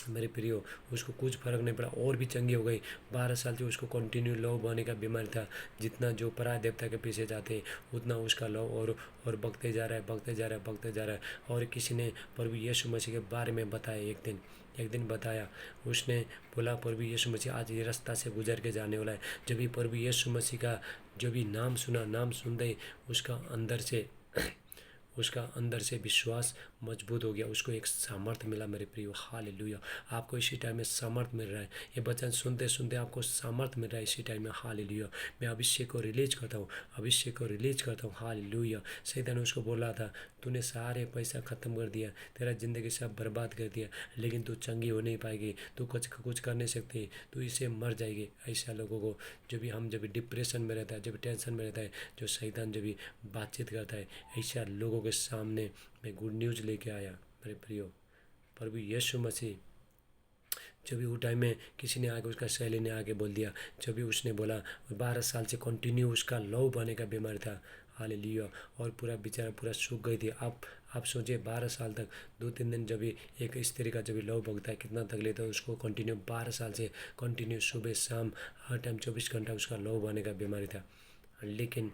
मेरे प्रियो, उसको कुछ फर्क नहीं पड़ा, और भी चंगी हो गई। 12 साल से उसको कंटिन्यू लव बहने का बीमारी था। जितना जो पराय देवता के पीछे जाते हैं उतना उसका लव और बढ़ते जा रहा है, बढ़ते जा रहा है, बढ़ते जा रहा है। और किसी ने प्रभु यीशु मसीह के बारे में बताया, एक दिन बताया, उसने बोला प्रभु यीशु मसीह आज ये रास्ता से गुजर के जाने वाला है। जब भी प्रभु यीशु मसीह का जो भी नाम सुना, नाम सुनते ही उसका अंदर से विश्वास मजबूत हो गया, उसको एक सामर्थ मिला। मेरे प्रियो, हालेलुया। आपको इसी टाइम में सामर्थ मिल रहा है, ये वचन सुनते सुनते आपको सामर्थ मिल रहा है इसी टाइम में, हालेलुया। मैं अभिषेक को रिलीज करता हूँ, अभिषेक को रिलीज करता हूँ, हालेलुया। शैतान उसको बोला था, तूने सारे पैसा ख़त्म कर दिया, तेरा ज़िंदगी सब बर्बाद कर दिया, लेकिन तू चंगी हो नहीं पाएगी, तू कुछ कर नहीं सकती, तू इससे मर जाएगी। ऐसा लोगों को जब भी डिप्रेशन में रहता है, जब टेंशन में रहता है, जो शैतान जब भी बातचीत करता है, ऐसा लोगों के सामने मैं गुड न्यूज़ लेके आया। मेरे प्रियो, प्रभु यीशु मसीह जब भी वो टाइम में किसी ने आके, उसका सहेली ने आके बोल दिया, जब भी उसने बोला, 12 साल से कंटिन्यू उसका लव बने का बीमारी था। हालेलुया। और पूरा बेचारा पूरा सूख गई थी। आप सोचिए 12 साल तक 2-3 दिन जब भी एक स्त्री का जब भी लव भगता है कितना तकलीफ है उसको। कंटिन्यू 12 साल से कंटिन्यू सुबह शाम हर टाइम 24 घंटा उसका लव बने का बीमारी था। लेकिन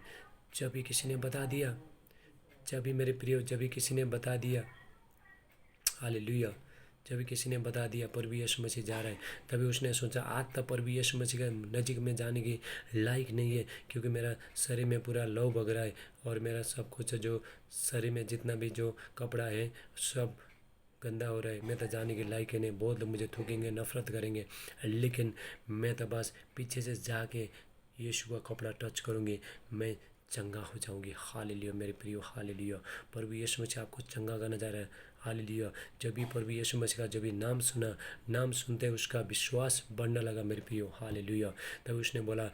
जब भी किसी ने बता दिया, जब भी मेरे प्रिय, जब भी किसी ने बता दिया, हालेलुया, जब भी किसी ने बता दिया प्रभु यीशु मसीह जा रहा है, तभी उसने सोचा आज तक प्रभु यीशु मसीह के नज़दीक में जाने की लायक नहीं है, क्योंकि मेरा शरीर में पूरा लव बग रहा है और मेरा सब कुछ जो शरीर में जितना भी जो कपड़ा है सब गंदा हो रहा है। मैं तो जाने के लायक ही नहीं। बहुत लोग मुझे थूकेंगे, नफरत करेंगे, लेकिन मैं तो बस पीछे से जाके यीशु का कपड़ा टच करूँगी, मैं चंगा हो जाऊंगी। हालेलुया मेरे प्रियो, हालेलुया। प्रभु यीशु मसीह आपको चंगा करना चाह रहा है। हालेलुया। जब भी प्रभु यीशु मसीह का जब भी नाम सुना, नाम सुनते उसका विश्वास बढ़ने लगा मेरे प्रियो। हालेलुया। तब उसने बोला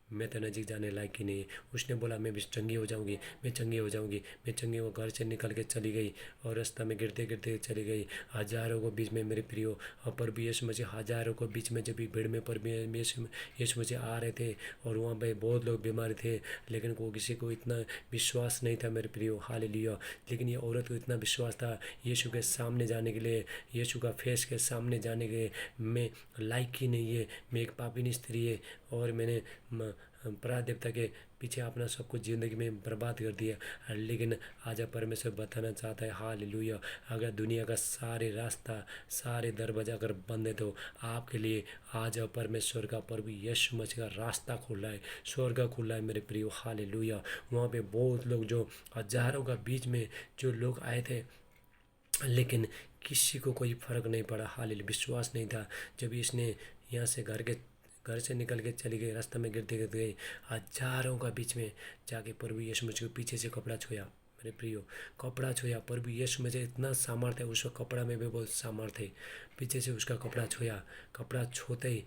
मैं तो नज़दीक जाने लायक ही नहीं है। उसने बोला मैं भी चंगी हो जाऊंगी, मैं चंगी हो जाऊंगी, मैं चंगी हो। घर से निकल के चली गई और रास्ता में गिरते गिरते चली गई। हजारों को बीच में मेरे प्रियो, और प्रभु यीशु मसीह हजारों को बीच में जब भी भीड़ में प्रभु यीशु मसीह आ रहे थे और वहाँ पे बहुत लोग बीमार थे, लेकिन को किसी को इतना विश्वास नहीं था मेरे प्रियो। हालेलुया। लेकिन ये औरत को इतना विश्वास था यीशु के सामने जाने के लिए, यीशु का फेस के सामने जाने के लिए। मैं लायक ही नहीं है, मैं एक पापिनी स्त्री है और मैंने पराध देवता के पीछे अपना सब कुछ ज़िंदगी में बर्बाद कर दिया। लेकिन आज परमेश्वर बताना चाहता है, हालेलुया, अगर दुनिया का सारे रास्ता सारे दरवाजा अगर बंद है तो आपके लिए आज परमेश्वर का प्रभु यीशु मसीह का रास्ता खुला है, स्वर्ग खुला है मेरे प्रियो। हालेलुया। वहाँ पे बहुत लोग जो हजारों का बीच में जो लोग आए थे, लेकिन किसी को कोई फर्क नहीं पड़ा। हालेलुया। विश्वास नहीं था। जब इसने यहाँ से घर से निकल के चली गई, रास्ते में गिरते गिरते गई, हजारों का बीच में जाके प्रभु यीशु मसीह को पीछे से कपड़ा छुआ मेरे प्रियो, कपड़ा छुआ। प्रभु यीशु मसीह इतना सामर्थ्य है, उसका कपड़ा में भी बहुत सामर्थ्य है। पीछे से उसका कपड़ा छुआ, कपड़ा छूते ही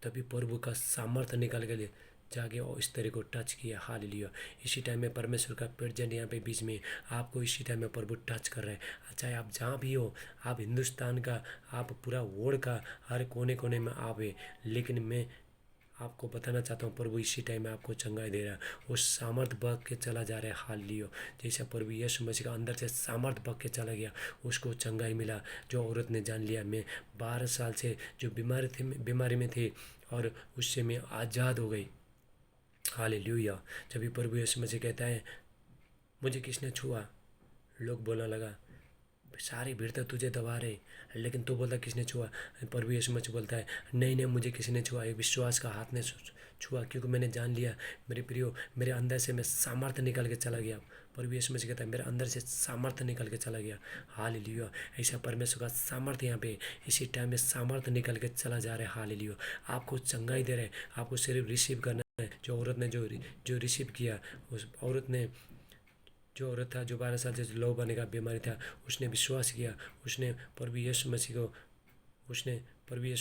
तभी प्रभु का सामर्थ्य निकल के जाके और इस तरह को टच किया। हालेलुया। इसी टाइम में परमेश्वर का प्रेजेंट यहाँ पे बीच में आपको इसी टाइम में प्रभु टच कर रहे हैं। चाहे आप जहाँ भी हो, आप हिंदुस्तान का, आप पूरा वर्ल्ड का हर कोने कोने में आवे, लेकिन मैं आपको बताना चाहता हूँ प्रभु इसी टाइम में आपको चंगाई दे रहा है। वो सामर्थ बग के चला जा रहा है। हालेलुया। जैसा प्रभु यीशु मसीह का अंदर से सामर्थ बग के चला गया, उसको चंगाई मिला। जो औरत ने जान लिया मैं 12 साल से जो बीमारी में थी और उससे मैं आज़ाद हो गई। हालेलुया। जब भी प्रभु यीशु मसीह कहता है मुझे किसने छुआ, लोग बोलने लगा सारी भीड़ तो तुझे दबा रहे, लेकिन तू बोलता किसने छुआ। प्रभु यीशु मसीह बोलता है नहीं नहीं, मुझे किसी ने छुआ, एक विश्वास का हाथ ने छुआ, क्योंकि मैंने जान लिया मेरे प्रियो, मेरे अंदर से मैं सामर्थ्य निकल के चला गया। प्रभु यीशु मसीह कहता है मेरे अंदर से सामर्थ्य निकल के चला गया। हालेलुया। ऐसा परमेश्वर का सामर्थ्य यहाँ पे इसी टाइम में सामर्थ्य निकल के चला जा रहा है। हालेलुया। आपको चंगाई दे रहे हैं, आपको सिर्फ रिसीव करना है। जो औरत ने जो रिसीव किया, उस औरत ने, जो औरत था जो 12 साल से लव बने का बीमारी था, उसने विश्वास किया, उसने प्रभु यीशु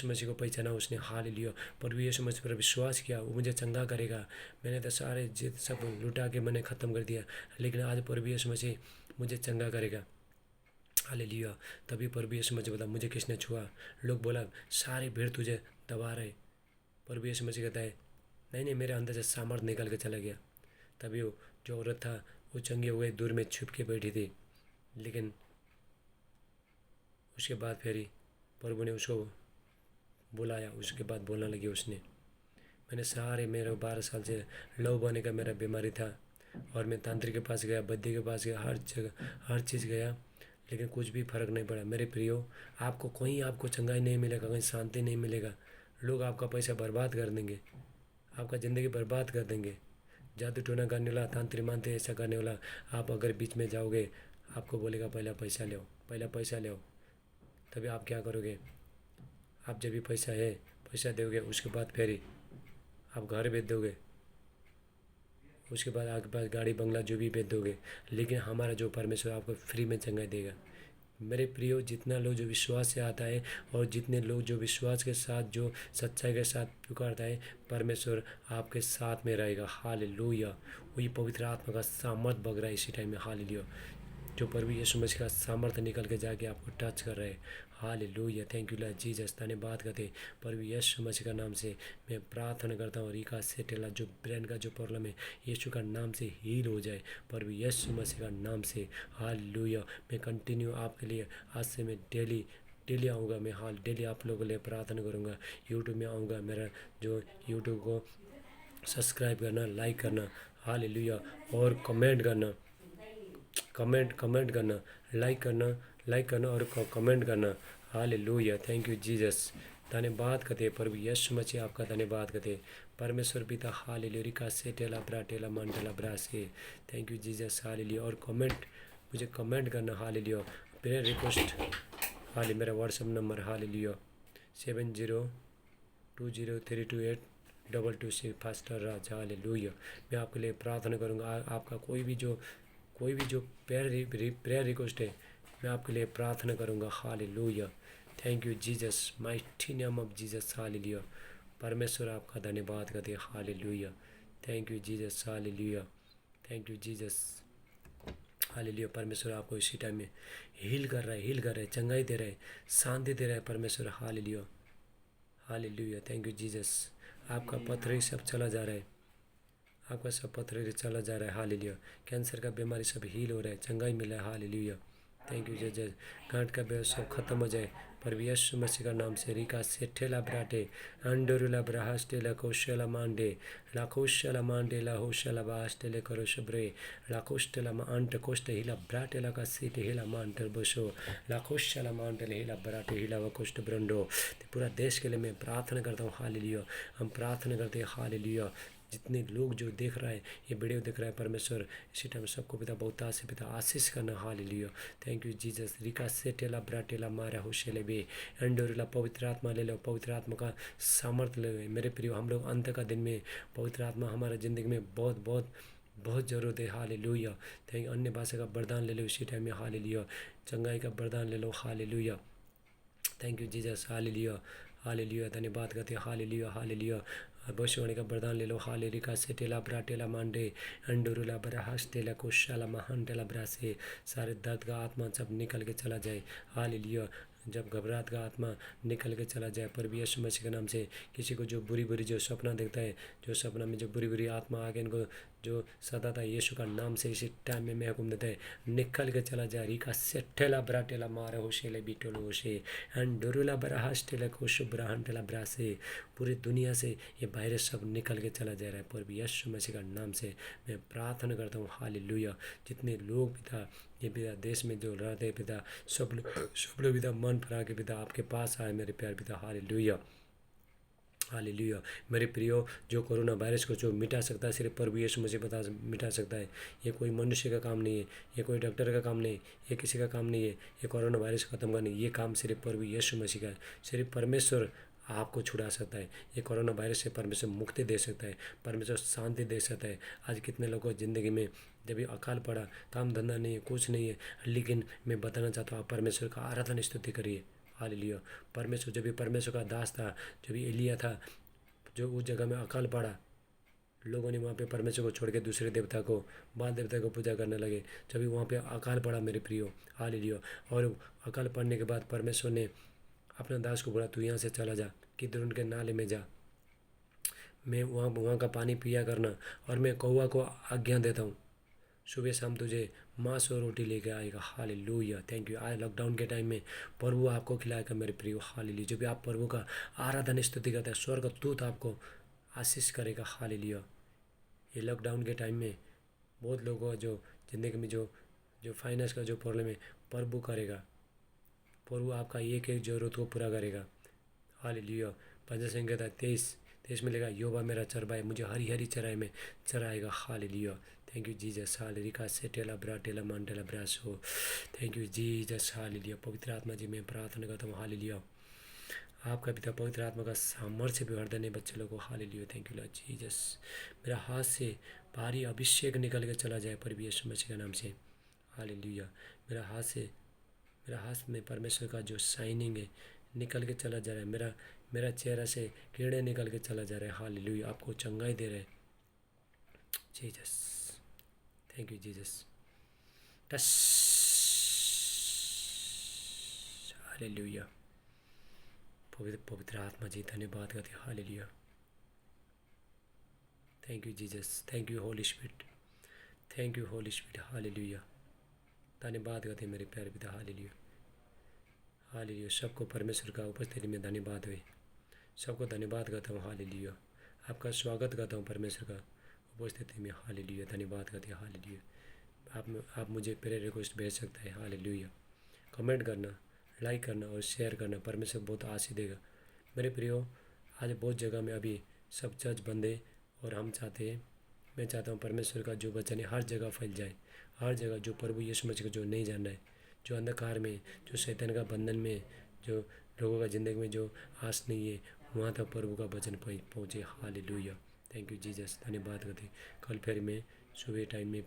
मसीह को पहचाना उसने। हालेलुया। प्रभु यीशु मसीह पर विश्वास किया, वो मुझे चंगा करेगा। मैंने तो सारे जिद सब लुटा के मैंने ख़त्म कर दिया, लेकिन आज प्रभु यीशु मसीह मुझे चंगा करेगा। हालेलुया। तभी प्रभु यीशु मसीह बोला मुझे किसने छुआ, लोग बोला सारी भीड़ तुझे दबा रहे। प्रभु यीशु मसीह कहता है नहीं नहीं, मेरे अंदर से सामर्थ निकल के चला गया। तभी वो जो औरत था वो चंगी हो गई, दूर में छुप के बैठी थी। लेकिन उसके बाद फिर प्रभु ने उसको बुलाया, उसके बाद बोलने लगी उसने, मैंने सारे, मेरे 12 साल से लव बने का मेरा बीमारी था और मैं तांत्रिक के पास गया, बद्दी के पास गया, हर जगह हर चीज़ गया, लेकिन कुछ भी फ़र्क नहीं पड़ा। मेरे प्रियो, आपको कहीं आपको चंगाई नहीं मिलेगा, कहीं शांति नहीं मिलेगा। लोग आपका पैसा बर्बाद कर देंगे, आपका ज़िंदगी बर्बाद कर देंगे। जादू टोना करने वाला, तांत्रिक मानते ऐसा करने वाला, आप अगर बीच में जाओगे आपको बोलेगा पहला पैसा ले, पहला पैसा ले। तभी आप क्या करोगे, आप जब भी पैसा दोगे, उसके बाद फिर आप घर बेच दोगे, उसके बाद आपके पास गाड़ी बंगला जो भी बेच दोगे, लेकिन हमारा जो परमेश्वर आपको फ्री में चंगाई देगा। मेरे प्रियो, जितना लोग जो विश्वास से आता है और जितने लोग जो विश्वास के साथ जो सच्चाई के साथ पुकारता है, परमेश्वर आपके साथ में रहेगा। हालेलुया। वही पवित्र आत्मा का सामर्थ बग रहा है इसी टाइम में। हालेलुया। जो प्रभु यीशु मसीह का सामर्थ्य निकल के जाके आपको टच कर रहे हैं। Hallelujah, thank you Lord Jesus. धन्यवाद करते प्रभु यीशु मसीह का नाम से मैं प्रार्थना करता हूँ। रिका से टेला जो ब्रेन का जो प्रॉब्लम है यीशु का नाम से हील हो जाए प्रभु यीशु मसीह का नाम से। हालेलुया, मैं कंटिन्यू आपके लिए आज से मैं डेली आऊँगा। मैं हाल डेली आप लोगों के लिए प्रार्थना करूँगा। यूट्यूब में आऊँगा, मेरा जो यूट्यूब को सब्सक्राइब करना, लाइक करना, हालेलुया, और कमेंट करना, लाइक करना और कमेंट करना। Hallelujah, thank you Jesus. धन्यवाद करते प्रभु यीशु मसीह, आपका धन्यवाद करते परमेश्वर पिता। हालेलुया, रिका से टेला ब्रा टेला मन टेला ब्रा से, थैंक यू जीसस। हालेलुया, और मुझे कमेंट करना। हालेलुया, प्रेयर रिक्वेस्ट, हाले मेरा व्हाट्सएप नंबर हालेलुया 7020328226 फास्टर राज। हालेलुया, मैं आपके लिए प्रार्थना करूँगा। आपका कोई भी जो प्रेयर रिक्वेस्ट है मैं आपके लिए प्रार्थना करूँगा। Hallelujah, thank you Jesus, mighty name of Jesus. Hallelujah, परमेश्वर आपका धन्यवाद करते। Hallelujah, thank you Jesus. Hallelujah, thank you Jesus. Hallelujah, परमेश्वर आपको इसी टाइम में हील कर रहा है, चंगाई दे रहा है, शांति दे रहा है परमेश्वर। Hallelujah, hallelujah, thank you Jesus. आपका पथरी सब चला जा रहा है, आपका सब पथरी चला जा रहा है। हालेलुया, कैंसर का बीमारी सब हील हो रहा है, चंगाई मिला है। Hallelujah, thank you Jesus. गांठ का बेहोश सब खत्म हो जाए पर यीशु मसीह का नाम से। रिका से ठेला ब्राटे अंडोरुला ब्राहस्टे लकोशला मांडे लाकोशला मांडे लाहोशला बास्टेले करो शब्रे लाकोस्टला मांट कोस्ट हिला ब्राटे ला का सीट हिला मांटर बसो लाकोशला मांटले हिला ब्राटे हिला वकोस्ट ब्रंडो। पूरा देश के लिए मैं प्रार्थना करता हूँ। हालेलुया, हम प्रार्थना करते हैं। हालेलुया, जितने लोग जो देख रहा है ये वीडियो देख रहा है परमेश्वर इसी टाइम सबको पिता बहुता से पिता आशीष करना। Hallelujah, thank you Jesus. Rica से टेला ब्राटेला मारा होशेले बे एंडोरिला, पवित्र आत्मा ले लो, पवित्र आत्मा का सामर्थ्य ले लो मेरे प्रियो। हम लोग अंत का दिन में पवित्र आत्मा हमारा ज़िंदगी में बहुत बहुत बहुत ज़रूरत है। Hallelujah, thank you. अन्य भाषा का वरदान ले लो इसी टाइम में। हालेलुया, चंगाई का वरदान ले लो। Hallelujah, thank you Jesus. Hallelujah, hallelujah, धन्यवाद करते हैं। हालेलुया, हालेलुया, भविष्यवाणी का वरदान ले लो। हालेलुया से टेला ब्राटेला मांडे अंडोरुला बरा हस्टेला कोशाला महांटेला ब्रा से सारे दर्द का आत्मा सब निकल के चला जाए। हालेलुया, जब घबराहट का आत्मा निकल के चला जाए पर यीशु मसीह के नाम से। किसी को जो बुरी बुरी जो सपना देखता है, जो सपना में जो बुरी बुरी आत्मा आके इनको जो सताता है, यीशु का नाम से इसी टाइम में मैं हुक्म देता है निकल के चला जाए। रिका से ठेला ब्राटेला मारे होशेले बीटोलो होशे एंड डोरुला बरा हस्टेला कोशु ब्राहंटेला ब्रा से पूरी दुनिया से ये वायरस सब निकल के चला जा रहा है पर यीशु मसीह का नाम से मैं प्रार्थना करता हूँ। हालेलुया, जितने लोग पिता ये पिता देश में जो रहते हैं पिता सब लोग पिता मन फरा के पिता आपके पास आए मेरे प्यार पिता। हालेलुया, हालेलुया, मेरे प्रियो, जो कोरोना वायरस को जो मिटा सकता है सिर्फ प्रभु यीशु मसीह बता मिटा सकता है। ये कोई मनुष्य का काम नहीं है, ये कोई डॉक्टर का काम नहीं है, ये किसी का काम नहीं है। ये कोरोना वायरस खत्म करने ये काम सिर्फ प्रभु यीशु मसीह का है। सिर्फ परमेश्वर आपको छुड़ा सकता है। ये कोरोना वायरस से परमेश्वर मुक्ति दे सकता है, परमेश्वर शांति दे सकता है। आज कितने लोगों की ज़िंदगी में जब भी अकाल पड़ा, काम धंधा नहीं है, कुछ नहीं है, लेकिन मैं बताना चाहता हूँ आप परमेश्वर का आराधना स्तुति करिए। हालेलुया, परमेश्वर जब भी परमेश्वर का दास था, जब भी एलिया था, जो उस जगह में अकाल पड़ा, लोगों ने वहाँ पे परमेश्वर को छोड़ के दूसरे देवता को बाल देवता को पूजा करने लगे। जब भी वहाँ पे अकाल पड़ा मेरे प्रियो। हालेलुया, और अकाल पड़ने के बाद परमेश्वर ने अपना दास को बोला तू यहाँ से चला जा, किद्रोन के नाले में जा, मैं वहाँ का पानी पिया करना, और मैं कौवा को आज्ञा देता हूँ सुबह शाम तुझे मांस और रोटी लेके आएगा। Hallelujah, thank you. आज लॉकडाउन के टाइम में प्रभु आपको खिलाएगा मेरे प्रियो। हालेलुया, जब भी आप प्रभु का आराधना स्तुति करते हैं स्वर्ग दूत आपको आशीष करेगा। हालेलुया, ये लॉकडाउन के टाइम में बहुत लोगों जो ज़िंदगी में जो जो फाइनेंस का जो प्रॉब्लम है प्रभु करेगा। प्रभु आपका एक एक ज़रूरत को पूरा करेगा। हालेलुया, भजन संहिता 23 में लिखा योबा मेरा चरवाहा मुझे हरी हरी चराई में चराएगा। Hallelujah, thank you Jesus. Hallelujah से टेला ब्रा टेला मान टेला ब्रास हो, थैंक यू जीसस। हालेलुया, पवित्र आत्मा जी मैं प्रार्थना करता हूँ। हालेलुया, आपका पिता पवित्र आत्मा का सामर्थ्य भी भर देने बच्चे लोगों को। Hallelujah, thank you Lord Jesus. मेरा हाथ से भारी अभिषेक निकल के चला जाए पर यीशु मसीह के नाम से। हालेलुया, मेरा हाथ में परमेश्वर का जो शाइनिंग है निकल के चला जा रहा है। मेरा चेहरा से कीड़े निकल के चला जा रहा है। हालेलुया, आपको चंगाई दे रहे हैं जीसस, थैंक यू जीसस। टस, हालेलुया। पवित्र आत्मा जी धन्यवाद करते हैं। Hallelujah. Thank you Jesus, thank you Holi spirit, thank you Holi spirit. Hallelujah. धन्यवाद करते हैं मेरे प्यारे पिता। Hallelujah, hallelujah. सबको परमेश्वर का उपस्थिति में धन्यवाद हुए, सबको धन्यवाद करता हूँ। हालेलुया। आपका स्वागत करता हूँ परमेश्वर का उपस्थिति में। हालेलुया। धन्यवाद करते हैं। हालेलुया। आप मुझे प्रेयर रिक्वेस्ट भेज सकते हैं। हालेलुया। कमेंट करना, लाइक करना और शेयर करना, परमेश्वर बहुत आशीष देगा। मेरे प्रियो, आज बहुत जगह में अभी सब चर्च बंद है और मैं चाहता हूँ परमेश्वर का जो वचन है हर जगह फैल जाए। हर जगह जो प्रभु यीशु मसीह को जो नहीं जान रहा है, जो अंधकार में, जो शैतान का बंधन में, जो लोगों का ज़िंदगी में जो आस नहीं है, वहाँ तक प्रभु का वचन पहुँचे। हालेलुया। Thank you Jesus. धन्यवाद करते। कल फिर मैं सुबह टाइम में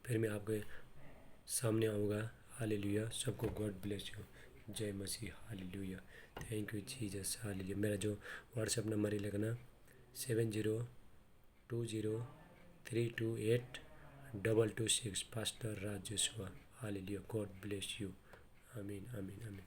फिर मैं आपके सामने आऊँगा। हालेलुया। सबको गॉड ब्लेस यू। जय मसीह। Hallelujah. Thank you Jesus. Hallelujah. मेरा जो व्हाट्सएप नंबर है लिखना 7020328226 pastor Rajeshwar. Hallelujah. God bless you. आमीन, आमीन, आमीन।